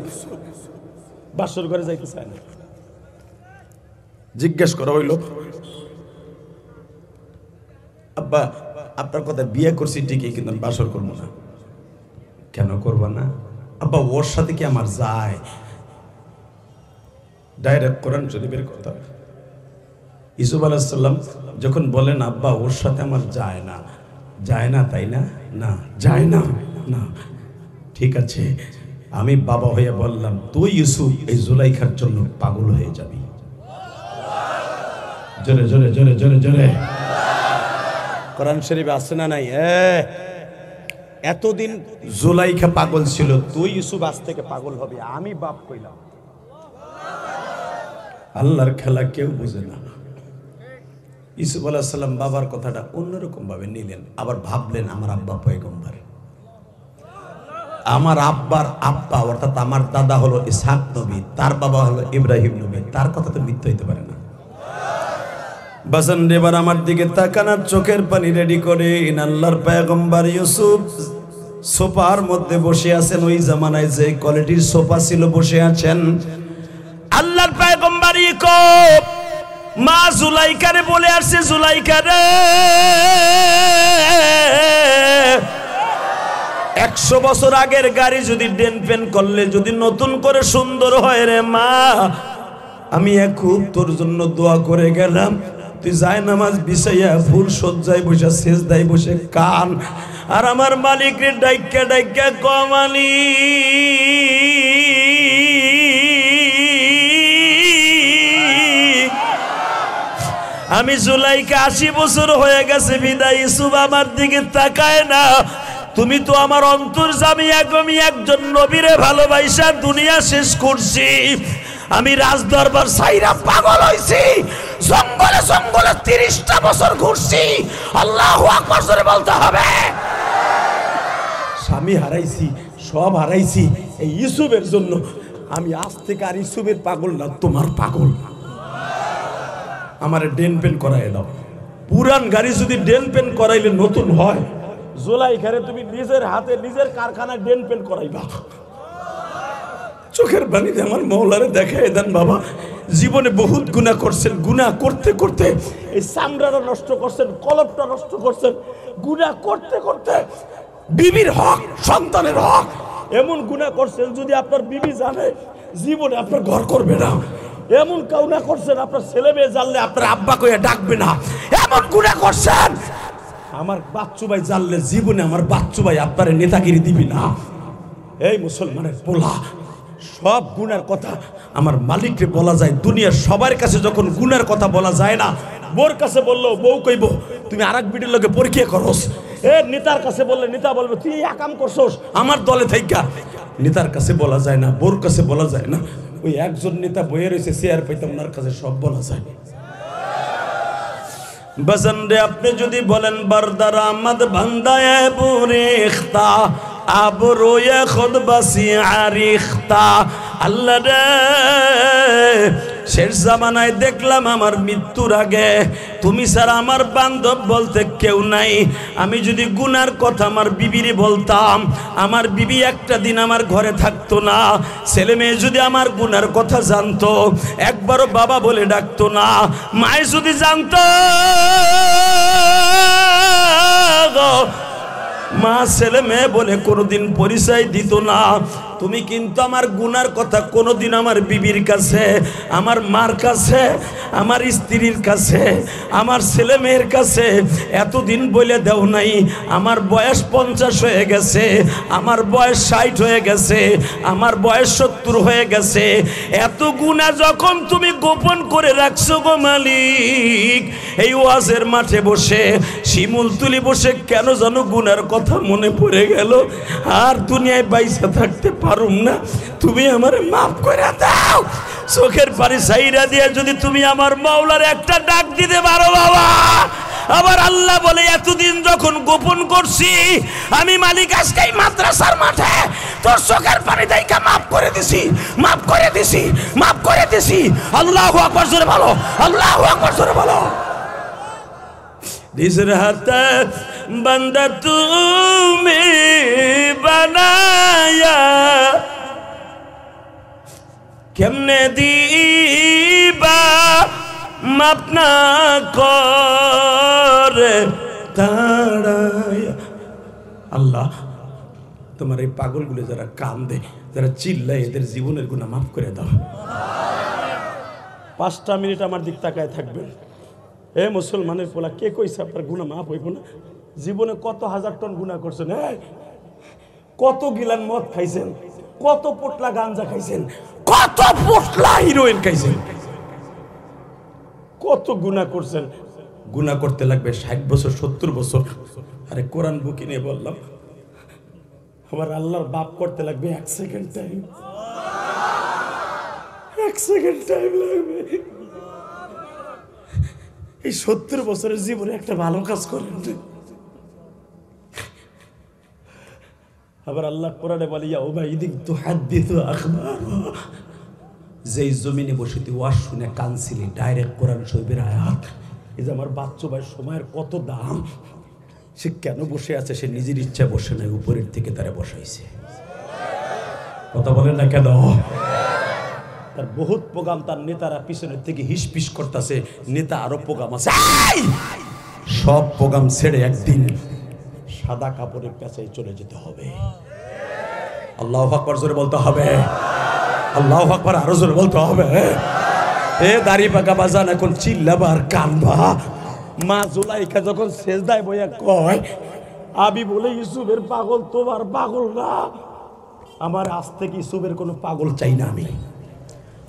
বাসর ঘরে যাইতে চায় না। জিজ্ঞেস করা হইল, আব্বা আপনার কথা বিয়ে করছি ঠিকই, কিন্তু আমি বাসর করবো না। কেন করবা না? আব্বা ওর সাথে কি আমার যায়? ডাইরেক্ট কোরআন শরীফের কথা। ইউসুফ আলাইহিস সালাম যখন বলেন, আব্বা ওর সাথে আমার যায় না, যায় না তাই না? না যায় না। না ঠিক আছে, আমি বাবা হয়ে বললাম, তুই ইউসুফ এই জুলাইখার জন্য পাগল হয়ে যাবি। জোরে জোরে জোরে জোরে জোরে কোরআন শরীফে আছে না নাই? এতদিন জুলাইখা পাগল ছিল, তুই ইউসুফ আজ থেকে পাগল হবে, আমি বাপ কইলাম। আল্লাহর খেলা কেউ বুঝে না। ইউসুফ আলাইহিস সালাম বাবার কথাটা অন্যরকম ভাবে নিলেন, আবার ভাবলেন আমার আব্বা পয়গম্বর, আমার আব্বার আব্বা অর্থাৎ আমার দাদা হলো ইসহাক নবী, তার বাবা হলো ইব্রাহিম নবী, তার কথা তো মিথ্যা হইতে পারে না। বাসান এবার আমার দিকে তাকানোর চোখের পানি রেডি করে আল্লাহর পয়গম্বর ইউসুফ সোফার মধ্যে বসে আছেন। ওই জামানায় যে কোয়ালিটির সোফা ছিল বসে আছেন। আল্লাহর পয়গম্বর ইয়াকুব মা জুলাইখারে বলে আসছে, জুলাইখা রে 100 বছর আগের গাড়ি যদি ডেন পেন করলে যদি নতুন করে সুন্দর হয় রে মা, আমি খুব তোর জন্য দোয়া করে গেলাম, তুই যায় নামাজ বিছাইয়া ফুল সজ্জায় বসে সেজদায় বসে কান, আর আমার মালিক রে ডাইকা ডাইকা কমালি আমি জুলাইখা 80 বছর হয়ে গেছে বিদায় ইউসুফ আমার দিকে তাকায় না। তুমি তো আমার অন্তর্যামী, আমি একজন নবীরে ভালোবাসা দুনিয়া শেষ করছি। আমি রাজদরবার সাইরা পাগল হইছি, জঙ্গলে জঙ্গলে 30টা বছর ঘুরছি। আল্লাহু আকবার জোরে বলতে হবে। স্বামী হারাইছি, সব হারাইছি এই ইউসুফের জন্য। আমি আজ থেকে আর ইউসুফের পাগল না, তোমার পাগল। আমার ডেন পেন করাই দাও। পুরান গাড়ি যদি ডেন পেন করাইলে নতুন হয়, জুলাইখারে তুমি নিজের হাতে নিজের কারখানায় ডেন পেন করাইবা। চোখের পানিতে আমার মওলারে দেখাই দেন বাবা। জীবনে বহুত গুনাহ করছেন, গুনাহ করতে করতে এই চামড়াটা নষ্ট করছেন, কলবটা নষ্ট করছেন, গুনাহ করতে করতে বিবির হক, সন্তানের হক। এমন গুনাহ করছেন যদি আপনার বিবি জানে জীবনে আপনার ঘর করবে না। এমন গুনাহ করছেন আপনার ছেলে মেয়ে জানলে আপনার আব্বা কইয়া ডাকবে না। এমন গুনাহ করছেন আমার বাচ্চু ভাই জানলে জীবনে আমার বাচ্চু ভাই আপনার নেতাগিরি দিবি না। এই মুসলমানের পোলা, সব গুনার কথা আমার মালিককে বলা যায়। দুনিয়ার সবার কাছে যখন গুনার কথা বলা যায় না, বোর কাছে বললো বউ কইব তুমি আরেক বিটির লগে পরীক্ষা করস। এ নেতার কাছে বললে নেতা বলবে তুই এই কাম করছস আমার দলে থাইকা। নেতার কাছে বলা যায় না, বোর কাছে বলা যায় না। ওই একজন নেতা বইয়ে রয়েছে চেয়ার পাইতাম, ওনার কাছে সব বলা যায়। বসন রে আপনি যদি বলেন বরদার আহমদ বান্দায়ে বুরিখতা আব রোয়ে খুদ বাসি আরিখতা। আল্লাহ রে শেষ জামানায় দেখলাম আমার মৃত্যুর আগে তুমি ছাড়া আমার বান্ধব বলতে কেউ নাই। আমি যদি গুনার কথা আমার বিবিরে বলতাম, আমার বিবি একটা দিন আমার ঘরে থাকতো না। ছেলে মেয়ে যদি আমার গুনার কথা জানতো, একবারও বাবা বলে ডাকতো না। মায়ে যদি জানতো, মা ছেলে মেয়ে বলে কোনোদিন পরিচয় দিত না। তুমি কিন্তু আমার গুনার কথা কোনোদিন আমার বিবির কাছে, আমার মার কাছে, আমার স্ত্রীর কাছে, আমার ছেলে মেয়ের কাছে এতদিন বলে দেও নাই। আমার বয়স 50 হয়ে গেছে, আমার বয়স 60 হয়ে গেছে, আমার বয়স 70 হয়ে গেছে। এত গুনাহ যখন তুমি গোপন করে রাখছো গো মালিক, এই ওয়াজের মাঠে বসে শিমুল তুলি বসে কেন জানো গুনার কথা মনে পড়ে গেল। আর দুনিয়ায় বাইসা থাকতে পারুম না, তুমি আমার মাফ করে দাও। চোখের পানি সাইরা দিয়ে যদি তুমি আমার মাওলার একটা ডাক দিতে পারো বাবা। আবার আল্লাহ বলে এতদিন যখন গোপন করছি আমি মালিক আজকেই মাদ্রাসার মাঠে তোর চোখের পানি দেখা মাফ করে দিছি, মাফ করে দিছি, মাফ করে দিছি। আল্লাহু আকবার জোরে বলো, আল্লাহু আকবার জোরে বলো। দিস রাতে বান্দা তুমি বানায়া কেমনে দিবা মাপ না করে তাড়ায়া। আল্লাহ তোমার এই পাগলগুলো যারা কান্দে, যারা চিল্লায়, এদের জীবনের গুনাহ মাফ করে দাও। 5টা মিনিট আমার দিক তাকায় থাকবেন। এ মুসলমানের পোলা, কে কইছে আপনার গুনাহ মাফ হইব না? জীবনে কত হাজার টন গুনাহ করছেন, কত গিলান মদ খাইছেন, কত পোটলা গাঞ্জা খাইছেন, কত পোটলা হিরোইন খাইছেন, কত গুনাহ করছেন। গুনাহ করতে লাগবে 60 বছর 70 বছর। আরে কোরআন বুকি নিয়ে বললাম আমার আল্লাহর বাপ করতে লাগবে 1 সেকেন্ড টাইম, 1 সেকেন্ড টাইম লাগবে। এই 70 বছরের জীবনে একটা ভালো কাজ করেন। আবার আল্লাহ কোরআনে বলে ইয়াউমাইদিন তুহাদ্দিসু আখবারা। যেই জমিনে বসে তুই ওয়াজ শুনে কানছিলি, ডাইরেক্ট কোরআন শরীফের আয়াত। এই যে আমার বাচ্চু ভাই সময়ের কত দাম, সে কেন বসে আছে? সে নিজের ইচ্ছা বসে নাই, উপরের থেকে তারা বসাইছে। কথা বলেন না কেন? তার বহুত প্রোগ্রাম, তার নেতারা পিছনের থেকে হিসপিস করতেছে, নেতা আরো প্রোগ্রাম আছে। সব প্রোগ্রাম ছেড়ে একদিন সাদা কাপড়ের পেছায় চলে যেতে হবে। আল্লাহু আকবার জোরে বলতে হবে, আল্লাহু আকবার আরো জোরে বলতে হবে। এ দাড়ি পাকা বাজান এখন চিল্লাবা আর কানবা। মা জুলাইখা যখন সেজদায় বইয়া কয় আমি বলে ইউসুফের পাগল, তোমার পাগল না। আমার আজ থেকে ইউসুফের কোনো পাগল চাই না।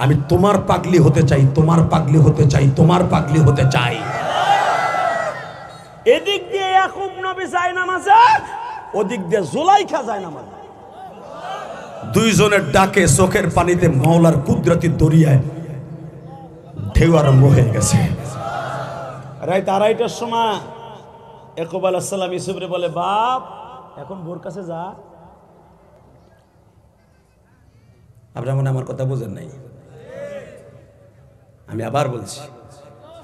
আমি তোমার পাগলি হতে চাই, তোমার পাগলি হতে চাই, তোমার পাগলি হতে চাই। এদিক দিয়ে ইয়াকুব নবী যায় নামাজে, ওদিক দিয়ে জুলাইখা যায় নামাজে। দুইজনের ডাকে চোখের পানিতে মাওলার কুদরতি দরিয়ায় ঢেউ আরম্ভ হয়ে গেছে। রাত 2:30টার সময় ইয়াকুব আলাইহিস সালাম ইউসুফরে বলে, বাপ এখন বোর কাছে যা। আপনারা মনে আমার কথা বোঝেন নাই, আমি আবার বলছি।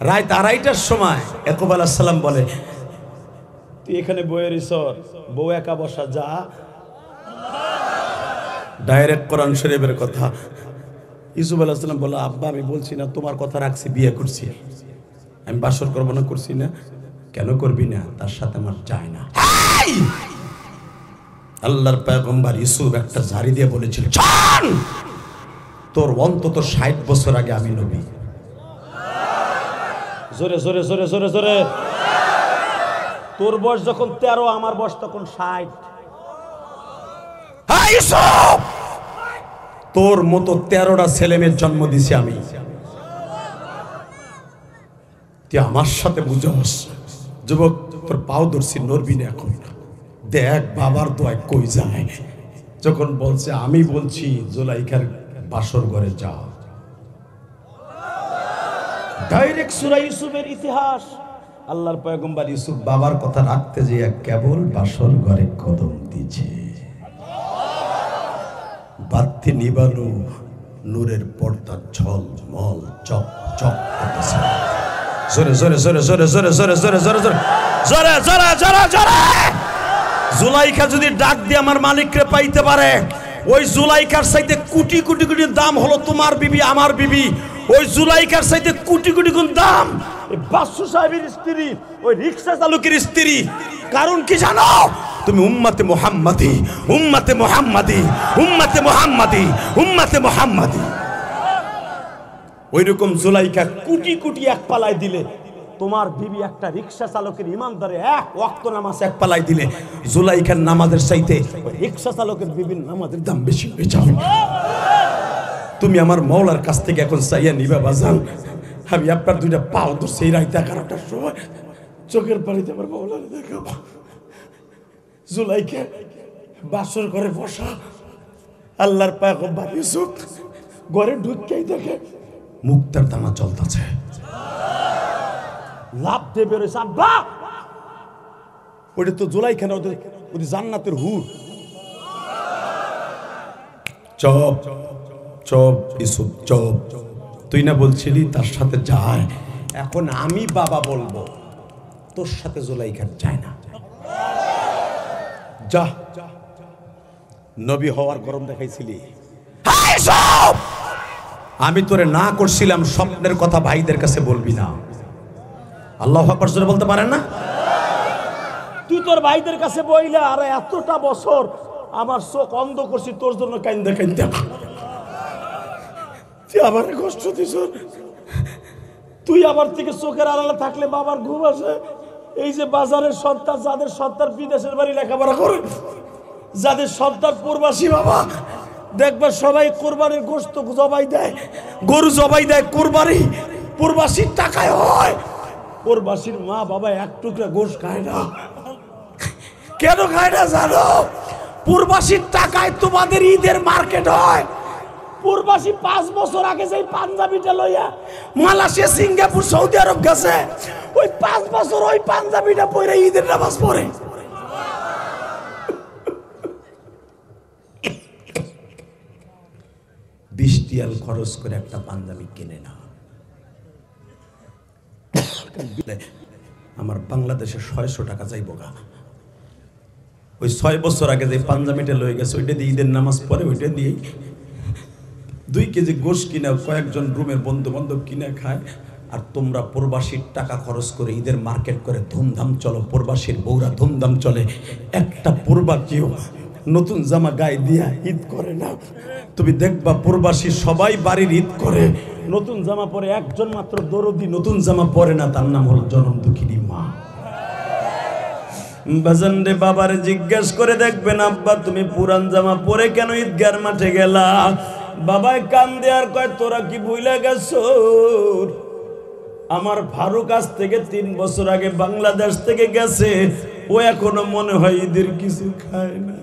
রাত 2:30টার সময় ইয়াকুব আলাইহিস সালাম বলে, তুই এখানে বইয়ের ঈশ্বর, বউ একা বসা, যা। ডাইরেক্ট কোরআন শরীফের কথা। ইউসুফ আলাইহিস সালাম বলে, আব্বা আমি বলছি না তোমার কথা রাখছি, বিয়ে করছি, আমি বাসর করবো না, করছি না। কেন করবি না? তার সাথে আমার যায় না। আল্লাহর পয়গম্বর ইউসুফ একটা ঝাড়ি দিয়ে বলেছিল, ছান, তোর অন্তত 60 বছর আগে আমি নবী। জোরে জোরে জোরে জোরে জোরে। তোর বয়স যখন 13, আমার বয়স তখন 60। হ্যাঁ ইউসুফ, তোর মতো 13টা ছেলেমেয়ের জন্ম দিছি আমি, তুই আমার সাথে বুঝস। যুবক, তোর পাও ধরছি, নড়বি না এখন। দেখ বাবার দোয়ায় কই যায়। যখন বলছে, আমি বলছি জুলাইখার বাসর ঘরে যা, ডাইরেক্ট সূরা ইউসুফের ইতিহাস। আল্লাহর পয়গম্বর ইউসুফ বাবার কথা রাখতে যেয়ে কেবল বাসর ঘরে কদম দিছে, বাতি নিবালো, নূরের পর্দা ঝলমল চক চক করতেছে। জোরে জোরে জোরে জোরে জোরে জোরে জোরে জোরে জোরে জোরে জোরে জোরে জোরে। জুলাইখা যদি ডাক দিয়ে আমার মালিককে পাইতে পারে, ওই জুলাইখার চাইতে কোটি কোটি কোটি দাম হলো তোমার বিবি আমার বিবি। ওই জুলাইখার চাইতে কোটি কোটি গুণ দাম এই বাদশা সাহেবের স্ত্রী, ওই রিকশা চালকের স্ত্রী। কারণ কি জানো? তুমি উম্মতে মুহাম্মাদি, উম্মতে মুহাম্মাদি, উম্মতে মুহাম্মাদি, উম্মতে মুহাম্মাদি। ওইরকম জুলাইখা কোটি কোটি এক পালায় দিলে, তোমার বিবি একটা রিকশা চালকের ইমানদারে এক ওয়াক্ত নামাজ এক পালাই দিলে জুলাইখার নামাজের চাইতে রিকশা চালকের বিবির নামাজের দাম বেশি হয়ে যাবে। তুমি আমার মওলার কাছ থেকে এখন চাইয়া নিবা বাজান। আমি আপনার দুইটা পাও তো সেই রাইতে 11টার সময় চোখের পানিতে আমার মওলার দেখাবো। জুলাইখা বাসর ঘরে বসা, আল্লাহর পয়গম্বর ইউসুফ ঘরে ঢুককেই দেখে মুক্তার দানা চলতেছে। লাভ দিয়ে বেরোয়, আব্বা ওটা তো জুলাইখা না, ওদের জান্নাতের হুর। চপ চপ ইউসুফ চপ, তুই না বলছিলি তার সাথে যায়, এখন আমি বাবা বলবো, তোর সাথে জুলাইখার যায় না। যা, নবী হওয়ার গরম দেখাইছিলি। আমি তোরে না করছিলাম, স্বপ্নের কথা ভাইদের কাছে বলবি না। আল্লাহু আকবার জোরে বলতে পারেন না? তুই তোর ভাইদের কাছে বইলে, আর এতটা বছর আমার চোখ অন্ধ করছি তোর জন্য কাইন্দা কাইন্দা। তুই আবার কষ্ট দিস, তুই আবার থেকে চোখের আড়ালে থাকলে বাবার ঘুম আসে। এই যে বাজারের সন্তান, যাদের সন্তান বিদেশের বাড়ি লেখাপড়া করে, যাদের সন্তান প্রবাসী, বাবা দেখবা সবাই কোরবানির গোশত জবাই দেয়, গরু জবাই দেয়, কোরবানি প্রবাসীর টাকায় হয়। প্রবাসীর মা বাবা এক টুকরা গোশ খায় না। কেন খায় না জানো? প্রবাসীর টাকায় তোমাদের ঈদের মার্কেট হয়। প্রবাসী 5 বছর আগে যে পাঞ্জাবিটা লইয়া মালয়েশিয়া, সিঙ্গাপুর, সৌদি আরব গেছে, ওই 5 বছর ওই পাঞ্জাবিটা পরে ঈদের নামাজ পড়ে। $20 খরচ করে একটা পাঞ্জাবি কিনে না। আমার বাংলাদেশে 600 টাকা যাইব গা। ওই 6 বছর আগে যে পাঞ্জাবিটা লয়ে গেছে, ওইটা দিয়ে ঈদের নামাজ পড়ে, ওইটা দিয়ে 2 কেজি গোশ কিনা কয়েকজন রুমের বন্ধু বান্ধব কিনে খায়। আর তোমরা প্রবাসীর টাকা খরচ করে ঈদের মার্কেট করে ধুমধাম চলো, প্রবাসীর বউরা ধুমধাম চলে। একটা প্রবাসীও নতুন জামা গায়ে দিয়া ঈদ করে না। তুমি দেখবা প্রবাসী সবাই বাড়ির ঈদ করে, নতুন জামা পরে একজন মাত্র দরদি নতুন জামা পরে না, তার নাম হল জনম দুঃখিনী মা। বাজান রে, বাবারে জিজ্ঞেস করে দেখবেন, আব্বা তুমি পুরান জামা পরে কেন ঈদগার মাঠে গেলা? বাবাই কান দেয়ার কয়, তোরা কি ভুইলা গেছো? আমার ফারুক আজ থেকে 3 বছর আগে বাংলাদেশ থেকে গেছে, ও এখনো মনে হয় ঈদের কিছু খায় না।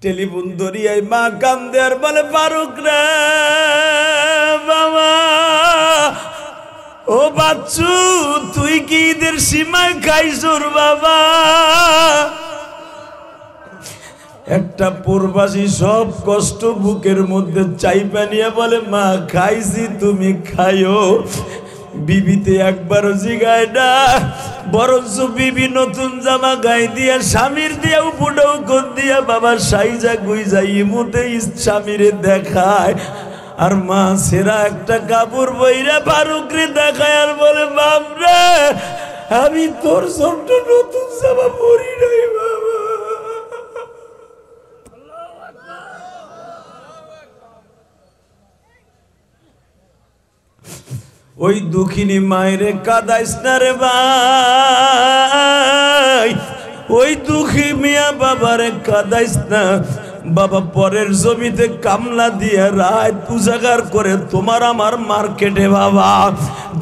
টেলিফোন ধরিয়াই মা কান্দে আর বলে, ফারুক রে বাবা, ও বাচ্চু তুই কি ঈদের সীমায় খাইছুর বাবা? একটা প্রবাসী সব কষ্ট বুকের মধ্যে চাইপা নিয়ে বলে, মা খাইছি, তুমি খাইও। বিবিতে একবারও জিগায় না, বরঞ্চ বিবি নতুন জামা গায়ে দিয়া, স্বামীর দিয়া উপডাউ কর দিয়া, বাবা সাইজা গুইজা ইমুতে স্বামীরে দেখায়। আর মা সেরা একটা কাপড় বইরা ফারুকরে দেখায় আর বলে বাপরে আমি তোর ছোট্ট নতুন জামা পরি নাই বাবা। ওই দুঃখিনী মায়েরে কাদাইস না রে ভাই, ওই দুঃখী মিয়া বাবারে কাদাইস না। বাবা পরের জমিতে কামলা দিয়ে রাত উজাগার করে তোমার আমার মার্কেটে বাবা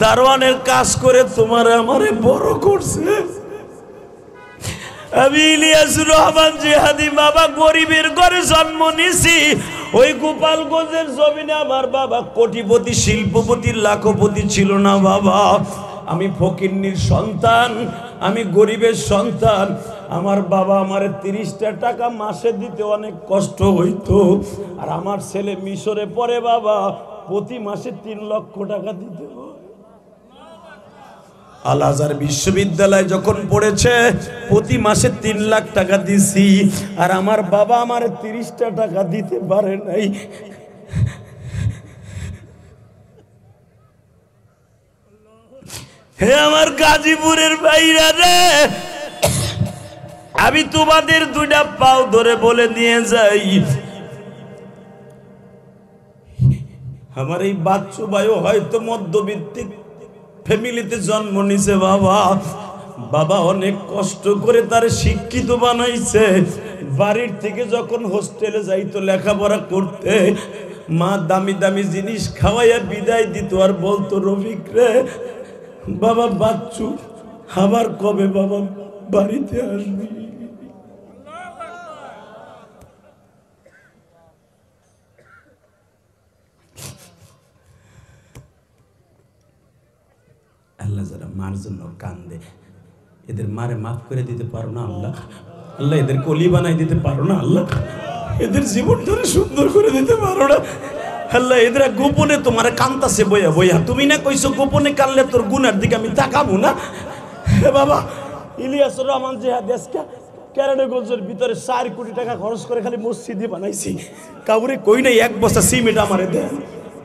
দারোয়ানের কাজ করে তোমার আমারে বড় করছে। আমি ইলিয়াসুর রহমান জিহাদি বাবা গরিবের ঘরে জন্ম নিছি। ওই গোপালগঞ্জের জমিনে আমার বাবা কোটিপতি শিল্পপতি লাখপতি ছিল না বাবা। আমি ফকিন্নির সন্তান, আমি গরিবের সন্তান। আমার বাবা আমারে 30টা টাকা মাসে দিতে অনেক কষ্ট হইতো। আর আমার ছেলে মিশরে পড়ে বাবা, প্রতি মাসে 3 লক্ষ টাকা দিতে হয়। আল আজহার বিশ্ববিদ্যালয় যখন পড়েছে প্রতি মাসে 3 লাখ টাকা দিছি। আর আমার বাবা আমারে 30টা টাকা দিতে পারে নাই। হে আমার গাজীপুরের ভাইরা রে, আমি তোমাদের 2টা পাও ধরে বলে নিয়ে যাই, আমার এই বাচ্চু ভাইও হয়তো মধ্যবিত্তিক ফ্যামিলিতে জন্ম নিছে বাবা। বাবা অনেক কষ্ট করে তার শিক্ষিত বানাইছে। বাড়ির থেকে যখন হোস্টেলে যাইতো লেখাপড়া করতে, মা দামি দামি জিনিস খাওয়াইয়া বিদায় দিত আর বলতো রফিক রে বাবা বাচ্চু আবার কবে বাবা বাড়িতে আসবি। আল্লাহ যারা মার জন্য কান্দে, এদের মারে মাফ করে দিতে পারো না আল্লাহ? আল্লাহ এদের কলি বানাই দিতে পারো না আল্লাহ? এদের জীবনটারে সুন্দর করে দিতে পারো না আল্লাহ? এদের গোপনে তোমার কান্তাছে বইয়া বইয়া, তুমি না কইছো গোপনে কানলে তোর গুনার দিকে আমি তাকাবো না। বাবা ইলিয়াসুর রহমান জিহাদি আজকে ক্যারাডগঞ্জের ভিতরে 4 কোটি টাকা খরচ করে খালি মসজিদে বানাইছি। কাউরে কই নাই 1 বস্তা সিমেন্ট আমারে দেন।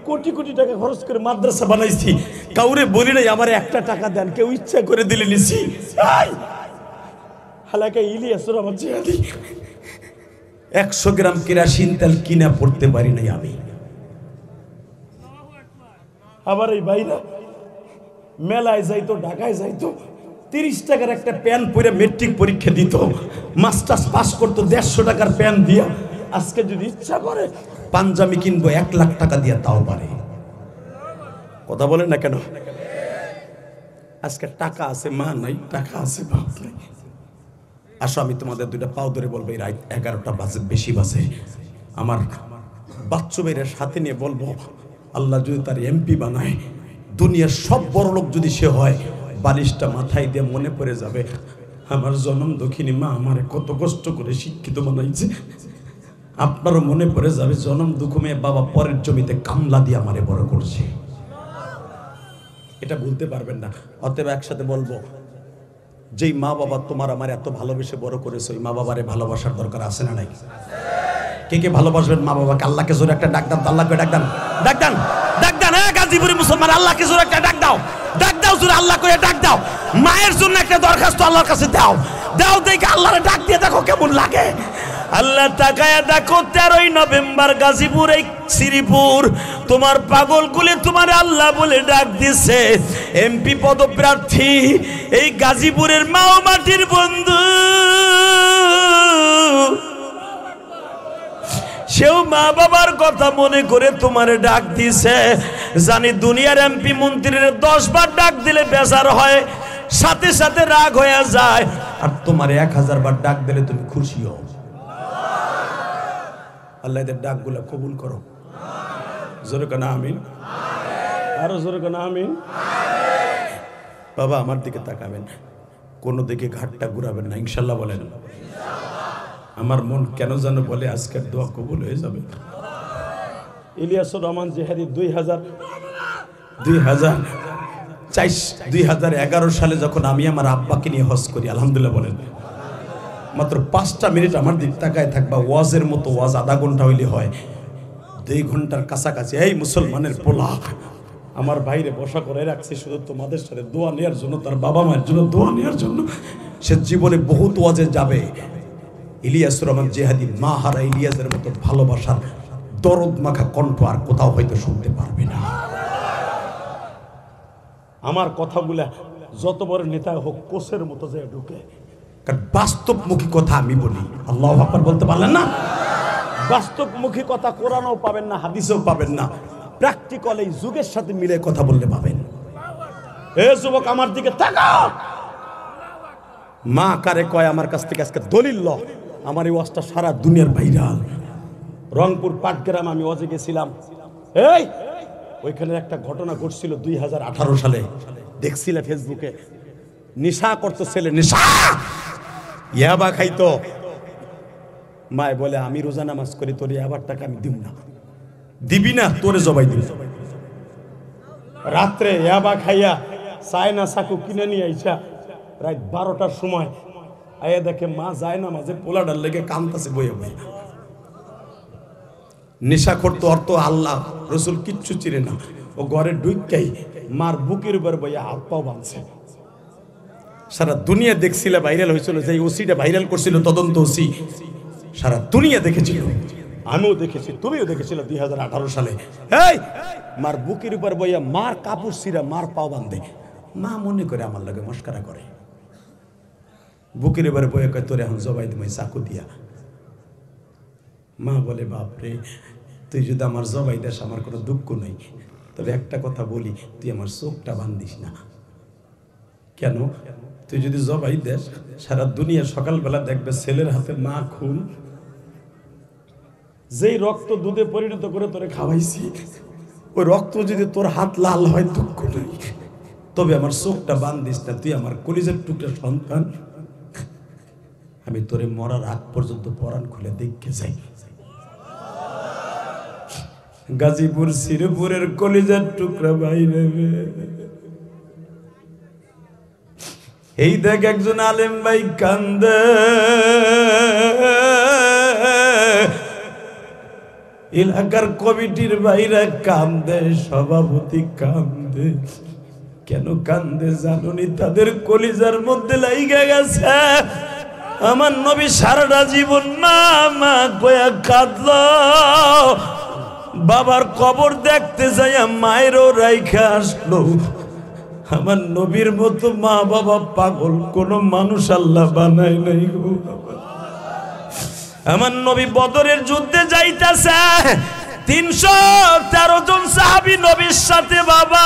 কোটি কোটি টাকা খরচ করে মাদ্রাসা বানাইছি, কাউরে বলি নাই আমার 1টা টাকা দেন। কেউ ইচ্ছা করে দিলে নিছি। হালাকা ইলিয়াসুর রহমান জিহাদি 100 গ্রাম কেরাসিন তেল কিনা পড়তে পারি নাই আমি। আবার এই ভাইরা মেলায় যাইতো, ঢাকায় যাইতো, 30 টাকার একটা প্যান পরে মেট্রিক পরীক্ষা দিত, মাস্টার্স পাস করতো 150 টাকার প্যান দিয়া। আজকে যদি ইচ্ছা করে পাঞ্জাবি কিনবো 1 লাখ টাকা দিয়া, তাও পারে। কথা বলেন না কেন? আজকে টাকা আছে মা নাই, টাকা আছে বাপ নাই। আসো আমি তোমাদের 2টা পাও ধরে বলবো, এই রাত 11টা বাজে, বেশি বাজে, আমার বাচ্চু ভাইয়ের সাথে নিয়ে বলবো আল্লাহ যদি তার এমপি বানায়, দুনিয়ার সব বড় লোক যদি সে হয়, বালিশটা মাথায় দিয়ে মনে পড়ে যাবে আমার জনম দক্ষিণী মা আমারে কত কষ্ট করে শিক্ষিত বানাইছে। আপনারও মনে পড়ে যাবে জনম দুঃখমে বাবা পরের জমিতে কামলা দিয়ে আমারে বড় করছে। এটা ভুলতে পারবেন না। অতএব একসাথে বলবো, যেই মা বাবা তোমার আমার এত ভালোবেসে বড় করেছে, ওই মা বাবারে ভালোবাসার দরকার আছে না নাই? কে কে ভালোবাসবেন মা বাবাকে? আল্লাহকে জোরে একটা ডাক দাও, আল্লাহকে ডাক দান, ডাক দান, ডাক দান। হ্যাঁ গাজীপুরের মুসলমান, আল্লাহকে জোরে একটা ডাক দাও, ডাক দাও জোরে, আল্লাহ করে ডাক দাও। মায়ের জন্য একটা দরখাস্ত আল্লাহর কাছে দাও, দাও, দেখে আল্লাহর ডাক দিয়ে দেখো কেমন লাগে। আল্লাহ তাকায়া দেখো 13ই নভেম্বর গাজীপুর এই শ্রীপুর তোমার পাগলগুলি তোমার আল্লাহ বলে ডাক দিছে। এমপি পদপ্রার্থী এই গাজীপুরের মাও মাটির বন্ধু, সেও মা বাবার কথা মনে করে তোমারে ডাক দিছে। জানি দুনিয়ার এমপি মন্ত্রীর 10 বার ডাক দিলে বেজার হয়, সাথে সাথে রাগ হয়ে যায়। আর তোমারে 1000 বার ডাক দিলে তুমি খুশি হও। আল্লাহ এদের ডাকগুলো কবুল করো। জোরে কানা আমিন, আরো জোরে কানা আমিন। বাবা আমার দিকে তাকাবেন, কোনো দিকে ঘাটটা ঘুরাবেন না, ইনশাল্লাহ বলেন। আমার মন কেন যেন বলে আজকের দোয়া কবুল হয়ে যাবে। ইলিয়াসুর রহমান জিহাদি 2011 সালে যখন আমি আমার আব্বাকে নিয়ে হজ করি, আলহামদুলিল্লাহ বলেন, মাত্র 5টা মিনিট আমার দিক তাকায় থাকবা, ওয়াজের মতো ওয়াজ আধা ঘন্টা হইলে হয়। 2 ঘন্টার কাছাকাছি। এই মুসলমানের পোলা, আমার বাইরে বসা করে রাখছে শুধু তোমাদের সাথে দোয়া নেওয়ার জন্য, তার বাবা মায়ের জন্য দোয়া নেওয়ার জন্য। সে জীবনে বহুত ওয়াজে যাবে। ইলিয়াসুর রহমান জিহাদি মা হারা ইলিয়াসের মতো ভালোবাসার দরদ মাখা কণ্ঠ আর কোথাও হয়তো শুনতে পারবে না। আমার কথাগুলা যত বড় নেতা হোক কোষের মতো যে ঢুকে, কারণ বাস্তবমুখী কথা আমি বলি। আল্লাহু আকবার বলতে পারলেন না? বাস্তবমুখী কথা কোরআনও পাবেন না, হাদিসেও পাবেন না, প্র্যাকটিক্যাল এই যুগের সাথে মিলে কথা বললে পাবেন। এ যুবক আমার দিকে তাকাও। মা কারে কয় আমার কাছ থেকে আজকে দলিল ল। আমার এই ওয়াজটা সারা দুনিয়ার ভাইরাল। রংপুর পাটগ্রাম আমি ওয়াজে গেছিলাম। এই ওইখানে একটা ঘটনা ঘটছিল 2018 সালে, দেখছিলে ফেসবুকে। নেশা করতো ছেলে, নেশা ইয়াবা খাইতো। মায় বলে আমি রোজা নামাজ করি, তোর ইয়াবার টাকা আমি দিব না। দিবি না, তোরে জবাই দিব। রাত্রে ইয়াবা খাইয়া চায়না চাকু কিনে নিয়ে আইসা রাত 12টার সময় আয়া দেখে মা যায় না, মাঝে পোলাডার লেগে কামতাছে বইয়া বইয়া। নেশা করতো, অর্থ আল্লাহ রসুল কিচ্ছু চিনে না। ও ঘরে ঢুকাই মার বুকের উপর বইয়া হাত পাও বাঁধছে। সারা দুনিয়া দেখছিল, ভাইরাল হয়েছিল। যে ওসিটা ভাইরাল করছিল, তদন্ত ওসি, সারা দুনিয়া দেখেছিল, আমিও দেখেছি, তুমিও দেখেছিল 2018 সালে। এই মার বুকের উপর বইয়া মার কাপড় ছিঁড়া মার পাও বাঁধে। মা মনে করে আমার লগে মস্কারা করে। বুকের উপরে বইয়া কয় তোরে এখন জবাই দিব চাকু দিয়া। মা বলে বাপরে, তুই যদি আমার জবাই দেস আমার কোনো দুঃখ নেই, তবে একটা কথা বলি, তুই আমার চোখটা বান্ধিস না। কেন? তুই যদি জবাই দেস, সারা দুনিয়া সকালবেলা দেখবে ছেলের হাতে মা খুন, যেই রক্ত দুধে পরিণত করে তোরে খাওয়াইছি, ওই রক্ত যদি তোর হাত লাল হয় দুঃখ নেই, তবে আমার চোখটা বান্ধিস না। তুই আমার কলিজার টুকরা সন্তান, আমি তোরে মরার আগ পর্যন্ত পরাণ খুলে দেখে যাই। গাজীপুর শ্রীপুরের কলিজার টুকরা বাইরে। এই দেখ একজন আলেম ভাই কান্দে, এলাকার কমিটির বাইরে কান্দে, সভাপতি কান্দে। কেন কান্দে জানুনি? তাদের কলিজার মধ্যে লাইগা গেছে আমার নবী সারাটা জীবন মা মা কয়া কাঁদলো। বাবার কবর দেখতে যাইয়া মায়েরও রাইখা আসলো। আমার নবীর মতো মা বাবা পাগল কোন মানুষ আল্লাহ বানায় নাই গো। আমার নবী বদরের যুদ্ধে যাইতেছে, 313 জন সাহাবী নবীর সাথে। বাবা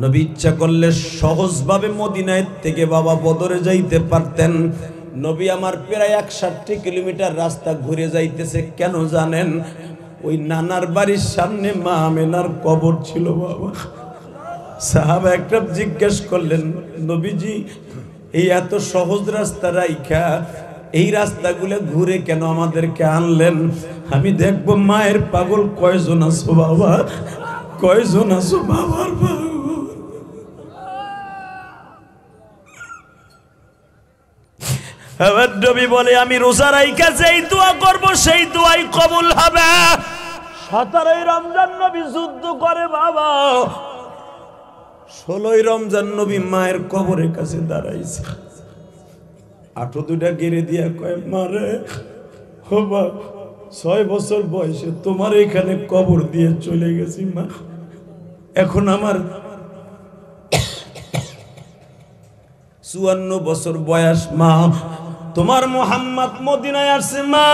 নবী ইচ্ছা করলে সহজভাবে মদিনায় থেকে বাবা বদরে যাইতে পারতেন। নবী আমার প্রায় 61 কিলোমিটার রাস্তা ঘুরে যাইতেছে। কেন জানেন? ওই নানার বাড়ির সামনে মা আমেনার কবর ছিল। বাবা সাহাবা একটা জিজ্ঞেস করলেন, নবীজি এই এত সহজ রাস্তা রাইখা এই রাস্তাগুলো ঘুরে কেন আমাদেরকে আনলেন? আমি দেখবো মায়ের পাগল কয়জন আছো বাবা, কয়জন আছো বাবার পাগল। আমার নবী বলে আমি রোজা রাইখা যেই দোয়া করবো সেই দোয়াই কবুল হবে। 17ই রমজান নবী যুদ্ধ করে বাবা, 16ই রমজান নবী মায়ের কবরের কাছে দাঁড়াইছে। 8 গেড়ে দিয়া কয় মারে হবা 6 বছর বয়সে তোমার এখানে কবর দিয়ে চলে গেছি মা। এখন আমার 54 বছর বয়স মা। তোমার মোহাম্মদ মদিনায় আসছে মা,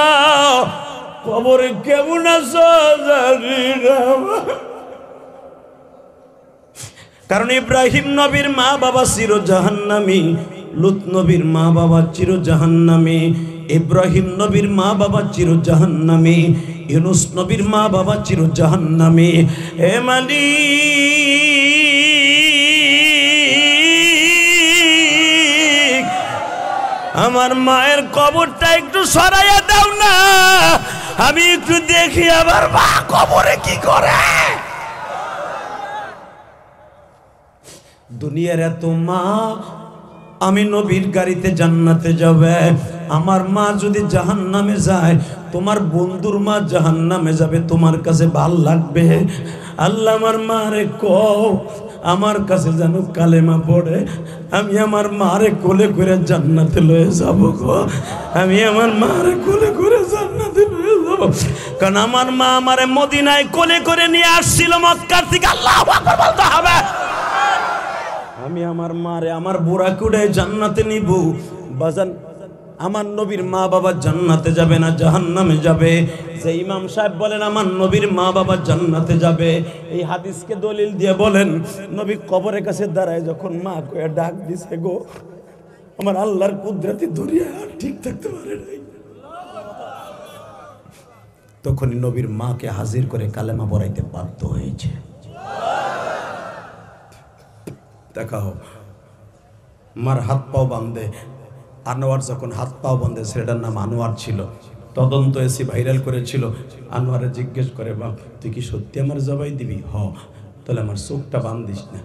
কবরে কেমন আছো জানি না। কারণ ইব্রাহিম নবীর মা বাবা চির জাহান্নামী, লুত নবীর মা বাবা চির জাহান্নামী, ইব্রাহিম নবীর মা বাবা চির জাহান্নামী, ইউনুস নবীর মা বাবা চির জাহান্নামী। এ মালিক আমার মায়ের কবরটা একটু সরাইয়া দাও না, আমি একটু দেখি আমার মা কবরে কি করে। দুনিয়ার এত মা আমি নবীর গাড়িতে জান্নাতে যাবে। আমার মা যদি জাহান্নামে যায়, তোমার বন্ধুর মা জাহান্নামে যাবে, তোমার কাছে ভাল লাগবে? আল্লাহ আমার মারে কও আমার কাছে যেন কালেমা পড়ে, আমি আমার মারে কোলে করে জান্নাতে লয়ে যাব গো। আমি আমার মারে কোলে করে জান্নাতে লয়ে যাব, কারণ আমার মা আমারে মদিনায় কোলে করে নিয়ে আসছিল মক্কার থেকে। আল্লাহু আকবার বলতে হবে। আমি আমার মারে আমার বুড়া কুড়ে জান্নাতে নিব। বাজান, আমার নবীর মা বাবা জান্নাতে যাবে না জাহান্নামে যাবে? যে ইমাম সাহেব বলেন আমার নবীর মা বাবা জান্নাতে যাবে, এই হাদিসকে দলিল দিয়ে বলেন, নবী কবরের কাছে দাঁড়ায় যখন মা কয়ে ডাক দিছে গো, আমার আল্লাহর কুদরতি দরিয়া আর ঠিক থাকতে পারে নাই, তখনই নবীর মাকে হাজির করে কালেমা পড়াইতে বাধ্য হয়েছে। দেখাও, মার হাত পাও বান্ধে। আনোয়ার যখন হাত পাও বান্ধে, ছেলেটার নাম আনোয়ার ছিল, তদন্ত এসি ভাইরাল করেছিল। আনোয়ারে জিজ্ঞেস করে, বাপ তুই কি সত্যি আমার জবাই দিবি? হ, তাহলে আমার চোখটা বান্ধিস না।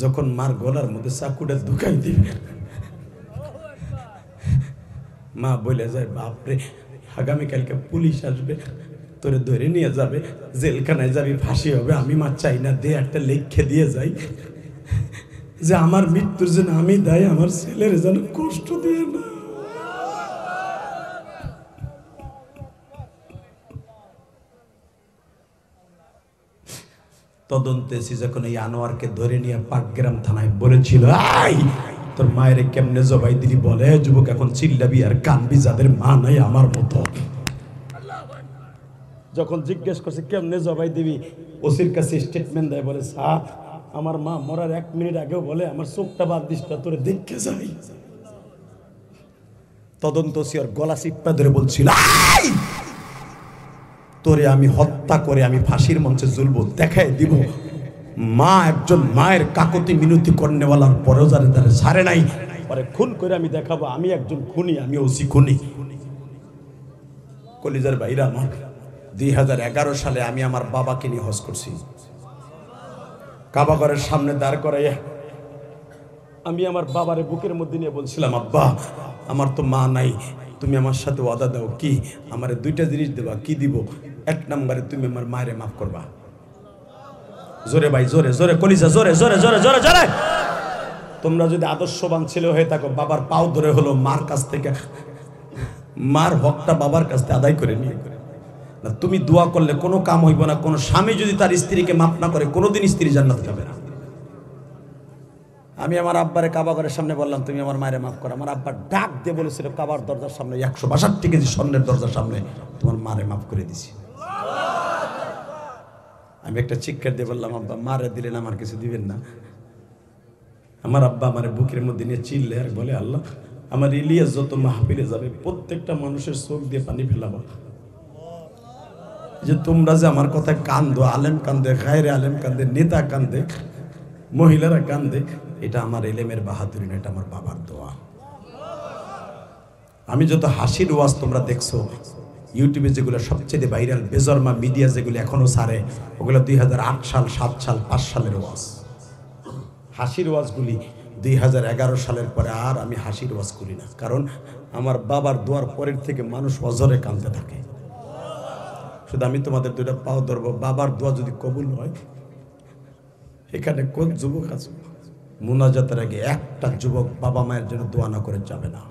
যখন মার গলার মধ্যে চাকুটা ঢুকাই দিবি, মা বলে যায়, বাপরে আগামীকালকে পুলিশ আসবে, তোরে ধরে নিয়ে যাবে, জেলখানায় যাবি, ফাঁসি হবে। আমি মা চাই না, দে একটা লেখে দিয়ে যাই যে আমার মৃত্যুর জন্য আমি দায়ী, আমার ছেলের যেন কষ্ট দিয়ে না। তদন্তে এসে যখন এই আনোয়ারকে ধরে নিয়ে পাটগ্রাম থানায় বলেছিল, আই তোর মায়ের কেমনে জবাই দিলি? বলে, যুবক এখন চিল্লাবি আর কানবি যাদের মা নাই আমার মতো। যখন জিজ্ঞেস করছে কেমনে জবাই দিবি, ওসির কাছে স্টেটমেন্ট দেয়, বলে স্যার আমার মা মরার 1 মিনিট আগেও বলে আমার চোখটা বাদ দিস না, তোরে দেখে যাই। তদন্ত ওর গলা চিপ্পা ধরে বলছিল, তোরে আমি হত্যা করে আমি ফাঁসির মঞ্চে ঝুলবো, দেখাই দিব মা একজন মায়ের কাকতি মিনতি করনেওয়ালার পরেও যারে তারে ছাড়ে নাই, পরে খুন করে আমি দেখাবো আমি একজন খুনি, আমি ওসি খুনি। কলিজার ভাইরা আমার, 2011 সালে আমি আমার বাবাকে নিয়ে হজ করছি। কাবাঘরের সামনে দাঁড় করাইয়া আমি আমার বাবারে বুকের মধ্যে নিয়ে বলছিলাম, আব্বা আমার তো মা নাই, তুমি আমার সাথে ওয়াদা দাও। কি? আমারে 2টা জিনিস দেবা। কি দিব? 1 নম্বরে তুমি আমার মায়েরে মাফ করবা। জোরে ভাই, জোরে জোরে, কলিজা জোরে জোরে জোরে জোরে জোরে। তোমরা যদি আদর্শবান ছেলে হয়ে থাকো, বাবার পাও ধরে হলো মার কাছ থেকে, মার হকটা বাবার কাছ থেকে আদায় করে নিয়ে না, তুমি দোয়া করলে কোনো কাম হইব না। কোনো স্বামী যদি তার স্ত্রীকে মাফ না করে, কোনোদিন স্ত্রী জান্নাতে যাবে না। আমি আমার আব্বারে কাবাঘরের সামনে বললাম, তুমি আমার মায়ের মাফ করো। আমার আব্বা ডাক দিয়ে বলেছিল, কাবার দরজার সামনে 162 কেজি স্বর্ণের দরজার সামনে তোমার মারে মাফ করে দিছি। আমি একটা চিৎকার দিয়ে বললাম, আব্বা মারে দিলেন, আমার কিছু দিবেন না? আমার আব্বা আমার বুকের মধ্যে নিয়ে চিল্লে আর বলে, আল্লাহ আমার ইলিয়াস যত মাহফিলে যাবে প্রত্যেকটা মানুষের চোখ দিয়ে পানি ফেলাবা। যে তোমরা যে আমার কথায় কান্দো, আলেম কান্দে, গায়রে আলেম কান্দে, নেতা কান্দে, মহিলারা কান্দে, এটা আমার এলেমের বাহাদুরি না, এটা আমার বাবার দোয়া। আমি যত হাসির ওয়াজ তোমরা দেখছো ইউটিউবে, যেগুলো সবচেয়ে ভাইরাল বেজরমা মিডিয়া যেগুলো এখনো ছাড়ে, ওগুলো 2008 সাল, 7 সাল, 5 সালের ওয়াজ। হাসির ওয়াজগুলি 2011 সালের পরে আর আমি হাসির ওয়াজ করি না, কারণ আমার বাবার দোয়ার পরের থেকে মানুষ অজরে কাঁদতে থাকে। শুধু আমি তোমাদের 2টা পাও ধরবো, বাবার দোয়া যদি কবুল হয়, এখানে কোন যুবক আছে মুনাজাতের আগে একটা যুবক বাবা মায়ের জন্য দোয়া না করে যাবে না?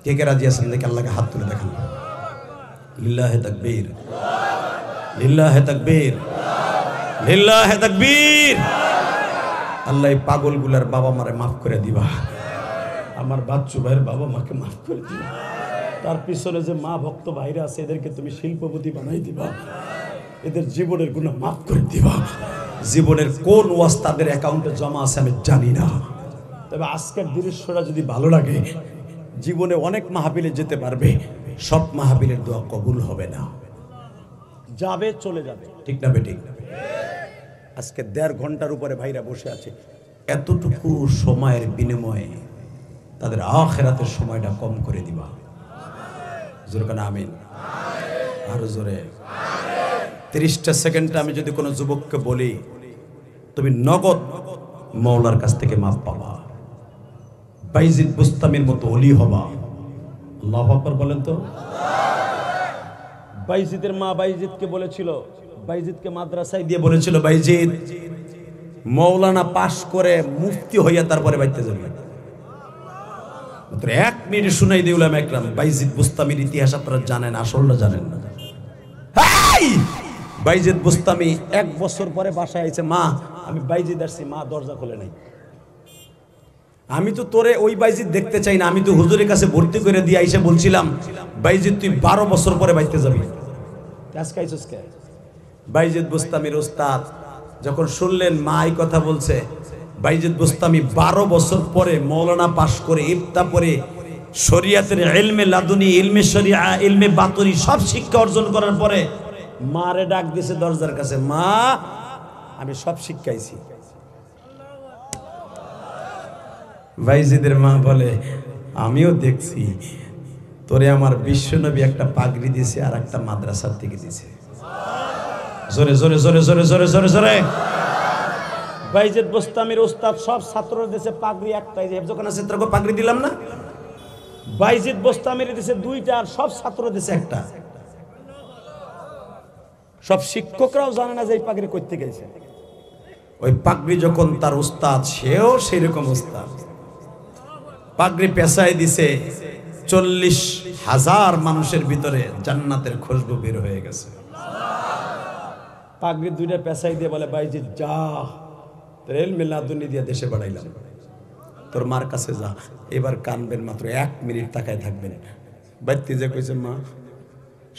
কে কে রাজি আছেন? দেখে আল্লাহকে হাত তুলে দেখান। লিল্লাহে তাকবীর, লিল্লাহে তাকবীর, লিল্লাহে তাকবীর। আল্লাহ এই পাগলগুলার বাবা মারে মাফ করে দিবা। আমার বাচ্চু ভাইয়ের বাবা মাকে মাফ করে দিবা। তার পিছনে যে মা ভক্ত ভাইরা আছে, এদেরকে তুমি শিল্পপতি বানাই দিবা। এদের জীবনের গুনাহ মাফ করে দিবা। জীবনের কোন ওয়াজ তাদের অ্যাকাউন্টে জমা আছে আমি জানি না, তবে আজকের দৃশ্যটা যদি ভালো লাগে, জীবনে অনেক মাহফিলে যেতে পারবে, সব মাহফিলের দোয়া কবুল হবে না, যাবে চলে যাবে। ঠিক না বেঠিক? আজকে 1.5 ঘন্টার উপরে ভাইরা বসে আছে, এতটুকু সময়ের বিনিময়ে তাদের আখিরাতের সময়টা কম করে দিবা। জোরে কানা আমিন, আরো জোরে। 30টা সেকেন্ডে আমি যদি কোনো যুবককে বলি তুমি নগদ মওলার কাছ থেকে মাফ পাবা, বাইজিদ বুস্তামির মতো ওলি হবা। আল্লাহু আকবার বলেন তো। বাইজিদের মা বাইজিদকে বলেছিল, বাইজিদকে মাদ্রাসায় দিয়ে বলেছিল বাইজিদ মৌলানা পাশ করে মুফতি হইয়া তারপরে বাইতে যাবে। মাত্র 1 মিনিট শুনাই দিই উলামা একরাম, বাইজিদ বুস্তামির ইতিহাস আপনারা জানেন, আসলটা জানেন না। বাইজিদ বুস্তামি 1 বছর পরে বাসায় আইছে, মা আমি বাইজিদ আসছি। মা দরজা খুলে নাই। আমি তো তোরে ওই বাইজিদ দেখতে চাই না, আমি তো হুজুরের কাছে ভর্তি করে দিয়ে আইসে বলছিলাম বাইজিদ তুই 12 বছর পরে বাইতে যাবি। বাইজিদ বুস্তামির উস্তাদ যখন শুনলেন মা এই কথা বলছে, বাইজিদ বুস্তামি 12 বছর পরে মৌলানা পাশ করে ইফতা পড়ে শরিয়াতের ইলমে লাদুনি, ইলমে শরিয়া, ইলমে বাতনি সব শিক্ষা অর্জন করার পরে মারে ডাক দিয়েছে দরজার কাছে, মা আমি সব শিক্ষাইছি। বাইজিদের মা বলে আমিও দেখছি তোরে আমার বিশ্বনবী একটা পাগড়ি দিয়েছে আর একটা মাদ্রাসার থেকে দিয়েছে। জোরে জোরে জোরে জোরে জোরে জোরে জোরে। বাইজিদ বুস্তামির উস্তাদ সব ছাত্রদের দিয়েছে পাগড়ি একটাই, যখন ছাত্রকে পাগড়ি দিলাম না, বাইজিদ বুস্তামির দিয়েছে 2টা আর সব ছাত্র দিয়েছে একটা। সব শিক্ষকরাও জানে না যে এই পাগড়ি করতে গেছে। ওই পাগড়ি যখন তার উস্তাদ, সেও সেই রকম উস্তাদ, পাগড়ি পেশায় দিছে, 40,000 মানুষের ভিতরে জান্নাতের খুশবু বের হয়ে গেছে। পাগড়ি 2টা পেশাই দিয়ে বলে বাইজিদ যা, তোর ইলমে লাদুনি দিয়ে দেশে বাড়াইলাম, তোর মার কাছে যা, এবার কানবেন, মাত্র 1 মিনিট তাকায় থাকবেন। বাইতে যে কইছে মা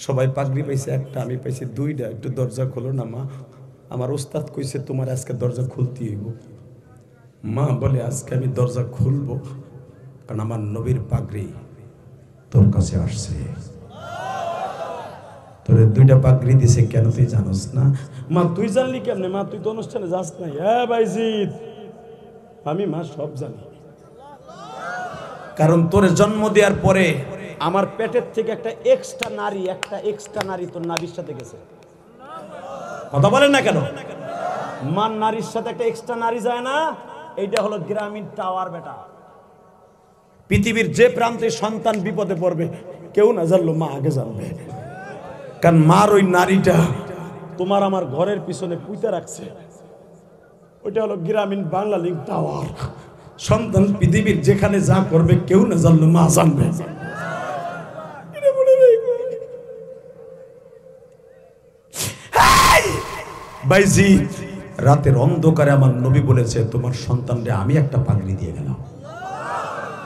সবাই পাগড়ি পাইছে একটা, আমি পাইছি 2টা, একটু দরজা খোলো না মা, আমার উস্তাদ কইছে তোমার আজকে দরজা খুলতে হইব। মা বলে আজকে আমি দরজা খুলবো, কারণ আমার নবীর পাগড়ি তোর কাছে আসছে। তোরে 2টা পাগড়ি দিছে কেন তুই জানোস না? মা তুই জানলি কেমনে? মা তুই তো অনুষ্ঠানে যাস নাই। হ্যাঁ বাইজিদ আমি মা সব জানি, কারণ তোর জন্ম দেওয়ার পরে আমার পেটের থেকে একটা এক্সট্রা নারী তোর নারীর সাথে গেছে। কথা বলেন না কেন? মার নারীর সাথে একটা এক্সট্রা নারী যায় না? এইটা হলো গ্রামীণ টাওয়ার বেটা। পৃথিবীর যে প্রান্তে সন্তান বিপদে পড়বে কেউ না জানলো, মা আগে জানবে, কারণ মার ওই নারীটা তোমার আমার ঘরের পিছনে পুঁতে রাখছে। ওইটা হলো গ্রামীণ বাংলা লিঙ্ক টাওয়ার। সন্তান পৃথিবীর যেখানে যা করবে কেউ না জানলো, মা জানবে। বাইজিদ রাতের অন্ধকারে আমার নবী বলেছে তোমার সন্তানরে আমি একটা পাগড়ি দিয়ে গেলাম,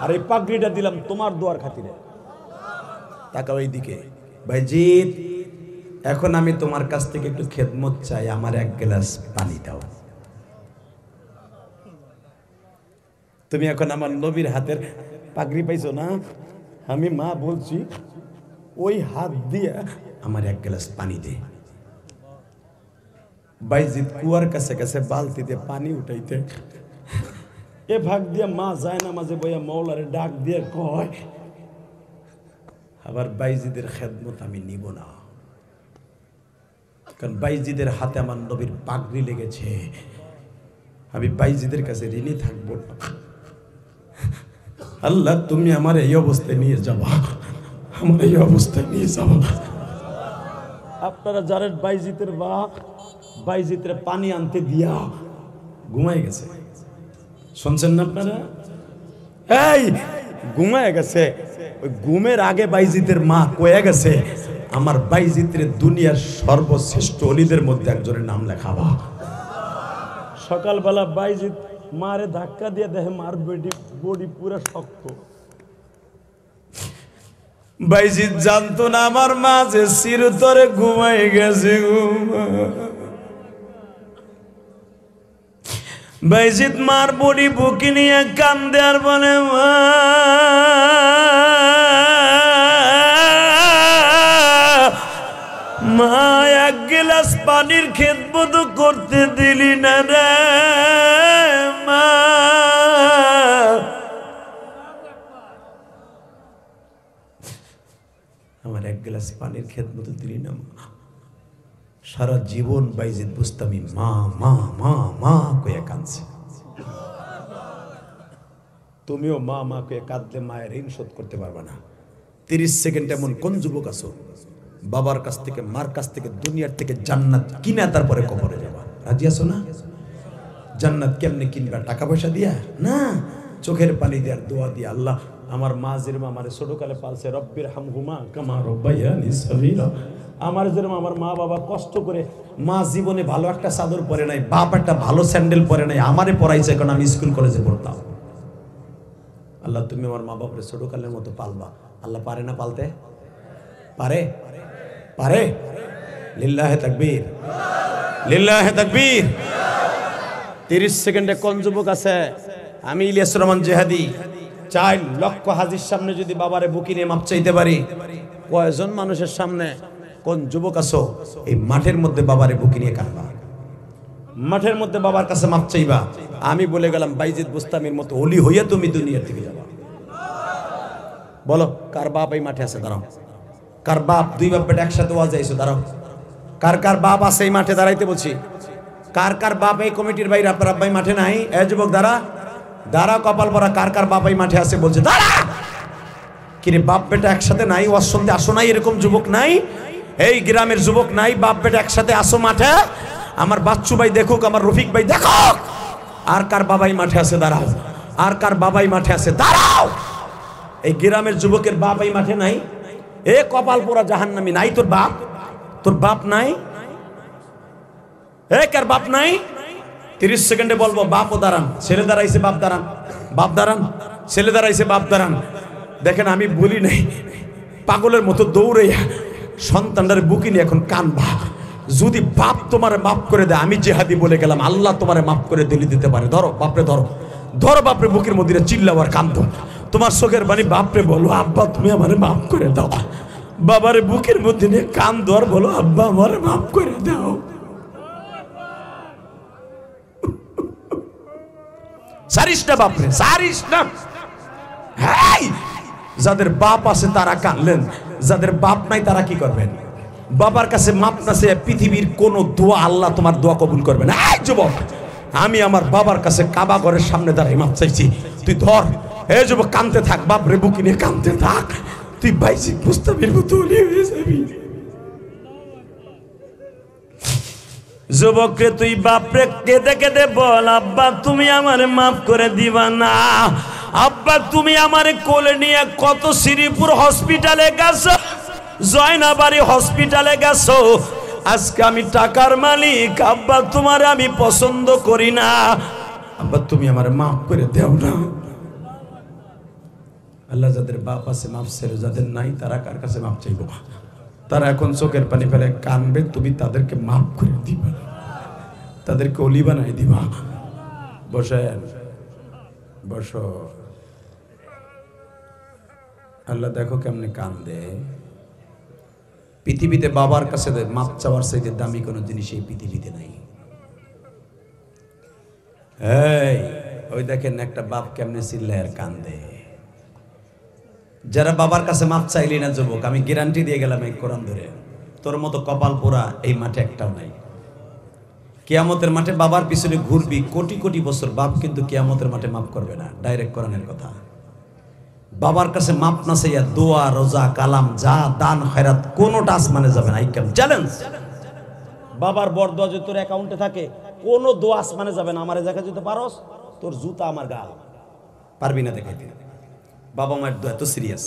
আর এই পাগড়িটা দিলাম তোমার দোয়ার খাতিরে। তাকাও এইদিকে। বাইজিদ এখন আমি তোমার কাছ থেকে একটু খেদমত চাই, আমার 1 গ্লাস পানি দাও। তুমি এখন আমার নবীর হাতের পাগড়ি পাইছো না, আমি মা বলছি ওই হাত দিয়ে আমার 1 গ্লাস পানি দে। বাইজিদ কুয়ার কাছে কাছে বালতিতে পানি উঠাইতে, এ ভাগ দিয়ে মা যায় না, মাঝে বইয়া মৌলারে ডাক দিয়ে কয় আবার বাইজিদের খেদমত আমি নিব না, কারণ বাইজিদের হাতে আমার নবীর পাগড়ি লেগেছে, আমি বাইজিদের কাছে ঋণী থাকবো না। আল্লাহ তুমি আমার এই অবস্থায় নিয়ে যাবা, আমার এই অবস্থায় নিয়ে যাবা। আপনারা জানেন বাইজিদের বাপ বাইজিদের পানি আনতে দিয়া ঘুমায় গেছে, শুনছেন না আপনারা? এই ঘুমায় গেছে। ওই ঘুমের আগে বাইজিদের মা কয়ে গেছে আমার বাইজিদের দুনিয়ার সর্বশ্রেষ্ঠ অলিদের মধ্যে একজনের নাম লেখাবা। সকালবেলা বাইজিদ মারে ধাক্কা দিয়ে দেখে মার বডি পুরো শক্ত। বাইজিদ জানতো না আমার মা যে চিরতরে ঘুমাই গেছে। বাইজিদ মার বডি বুকে নিয়ে কান্দে আর বলে মা 1 গ্লাস পানির খেদমত করতে দিলি না রে মা। আমার 1 গ্লাস পানির খেদমত দিলি না মা। সারা জীবন বাইজিদ বুস্তামি মা মা মা মা কইয়া কাঁদছে। তুমিও মা মাকে কাঁদলে মায়ের ঋণ শোধ করতে পারবে না। 30 সেকেন্ড এমন কোন যুবক আছো বাবার কাছ থেকে মার কাছ থেকে দুনিয়ার থেকে জান্নাত কিনা তারপরে কবরে যাবা? রাজি আছো না? জান্নাত কেমনে কিনবা? টাকা পয়সা দিয়া না, চোখের পানি দেওয়ার দোয়া দিয়া। আল্লাহ আমার মা যেরকম আমার ছোটকালে পালছে, রব্বির হামহুমা কামা রব্বায়ানি সগীরা, আমার যেরকম আমার মা বাবা কষ্ট করে, মা জীবনে ভালো একটা চাদর পরে নাই, বাপ একটা ভালো স্যান্ডেল পরে নাই, আমারে পরাইছে কারণ আমি স্কুল কলেজে পড়তাম। আল্লাহ তুমি আমার মা বাপরে ছোটকালের মতো পালবা। আল্লাহ পারে না পালতে? পারে? পারে? লিল্লাহে তাকবীর, লিল্লাহে তাকবীর। 30 সেকেন্ডে কোন যুবক আছে? আমি ইলিয়াস রহমান জেহাদি 4 লক্ষ হাজির সামনে যদি বাবারে বুকি নিয়ে মাপ চাইতে পারি, কয়জন মানুষের সামনে কোন যুবক আছো এই মাঠের মধ্যে বাবারে বুকি নিয়ে কাঁদবা, মাঠের মধ্যে বাবার কাছে মাপ চাইবা? আমি বলে গেলাম বাইজিদ বুস্তামির মতো ওলি হইয়া তুমি দুনিয়ার থেকে যাবা। বলো কার বাপ এই মাঠে আছে? দাঁড়াও। কার বাপ, 2 বাপ বেটা একসাথে ওয়াজ আইছো? দাঁড়াও। কার কার বাপ আছে এই মাঠে? দাঁড়াইতে বলছি। কার কার বাপ এই কমিটির বাইরে আপনার আব্বাই মাঠে নাই? এ যুবক দাঁড়া, দাঁড়া কপাল পরা। কার কার বাপ এই মাঠে আছে? বলছে দাঁড়া। কিরে বাপ বেটা একসাথে নাই? ওয়াজ শুনতে আসো নাই? এরকম যুবক নাই? এই গ্রামের যুবক নাই? বাপ বেটা একসাথে আসো মাঠে? আমার বাচ্চু ভাই দেখুক, আমার রফিক ভাই দেখুক। আর কার বাবাই মাঠে আছে? দাঁড়াও। আর কার বাবাই মাঠে আছে? দাঁড়াও। এই গ্রামের যুবকের বাপ এই মাঠে নাই? এ কপাল পোড়া জাহান্নামী, নাই তোর বাপ? তোর বাপ নাই? এ কার বাপ নাই? 30 সেকেন্ডে বলবো বাপও দাঁড়ান, ছেলে দাঁড়াইছে বাপ দাঁড়ান, বাপ দাঁড়ান, ছেলে দাঁড়াইছে বাপ দাঁড়ান। দেখেন আমি বলি নাই, পাগলের মতো দৌড়াইয়া সন্তানটার বুকি নিয়ে এখন কানবা। যদি বাপ তোমারে মাফ করে দেয়, আমি জেহাদি বলে গেলাম, আল্লাহ তোমারে মাফ করে দিতে পারে। ধরো বাপরে, ধরো ধরো বাপরে বুকের মধ্যে চিল্লাও আর কান্দো। তোমার চোখের বাণী বাপরে বলো আব্বা তুমি আমারে মাফ করে দাও। বাবারে বুকের মধ্যে নিয়ে কান্দো আর বলো আব্বা আমারে মাফ করে দাও। সারিস না বাপরে, সারিস না। হ্যাঁ, যাদের বাপ আছে তারা কাঁদলেন, যাদের বাপ নাই তারা কি করবেন? বাবার কাছে মাপ না চেয়ে পৃথিবীর কোন দোয়া আল্লাহ তোমার দোয়া কবুল করবে না। এই যুবক, আমি আমার বাবার কাছে কাবা ঘরের সামনে দাঁড়াই মাপ চাইছি, তুই ধর। এই যুবক কাঁদতে থাক, বাপরে বুকি নিয়ে কাঁদতে থাক, তুই বাইজি মুস্তাফির মতো ওলি হয়ে যাবি। যুবকরে তুই বাপরে কেঁদে কেঁদে বল আব্বা তুমি আমারে মাফ করে দিবা না। আব্বা তুমি আমারে কোলে নিয়ে কত শ্রীপুর হসপিটালে গেছো, জয়নাবাড়ি হসপিটালে গেছো, আজকে আমি টাকার মালিক, আব্বা তোমারে আমি পছন্দ করি না, আব্বা তুমি আমারে মাফ করে দাও না। আল্লাহ যাদের বাপ আছে মাফ ছেড়ে, যাদের নাই তারা কার কাছে মাফ চাইবো? তারা এখন চোখের পানি ফেলে কানবে, তুমি তাদেরকে মাফ করে দিবা, তাদেরকে অলি বানাই দিবা। বসেন, বসো। আল্লাহ দেখো কেমনে কান্দে। পৃথিবীতে বাবার কাছে মাপ চাওয়ার চাইতে দামি কোনো জিনিস এই পৃথিবীতে নাই। এই ওই দেখেন একটা বাপ কেমনে চিল্লায় আর কান্দে। যারা বাবার কাছে মাপ চাইলি না যুবক, আমি গ্যারান্টি দিয়ে গেলাম এই কোরআন ধরে, তোর মতো কপাল পোড়া এই মাঠে একটাও নাই। কিয়ামতের মাঠে বাবার পিছনে ঘুরবি কোটি কোটি বছর, বাপ কিন্তু কিয়ামতের মাঠে মাফ করবে না। ডাইরেক্ট কোরআনের কথা। বাবার কাছে মাপ না চাইয়া দোয়া রোজা কালাম যা দান খয়রাত কোনোটা আসমানে যাবে না। আইকাম চ্যালেঞ্জ, বাবার বরদোয়া যদি তোর অ্যাকাউন্টে থাকে কোনো দোয়া আসমানে যাবে না। আমারে দেখা যেতে পারস, তোর জুতা আমার গাল, পারবি না দেখাইতে। বাবা মায়ের দোয়া এত সিরিয়াস।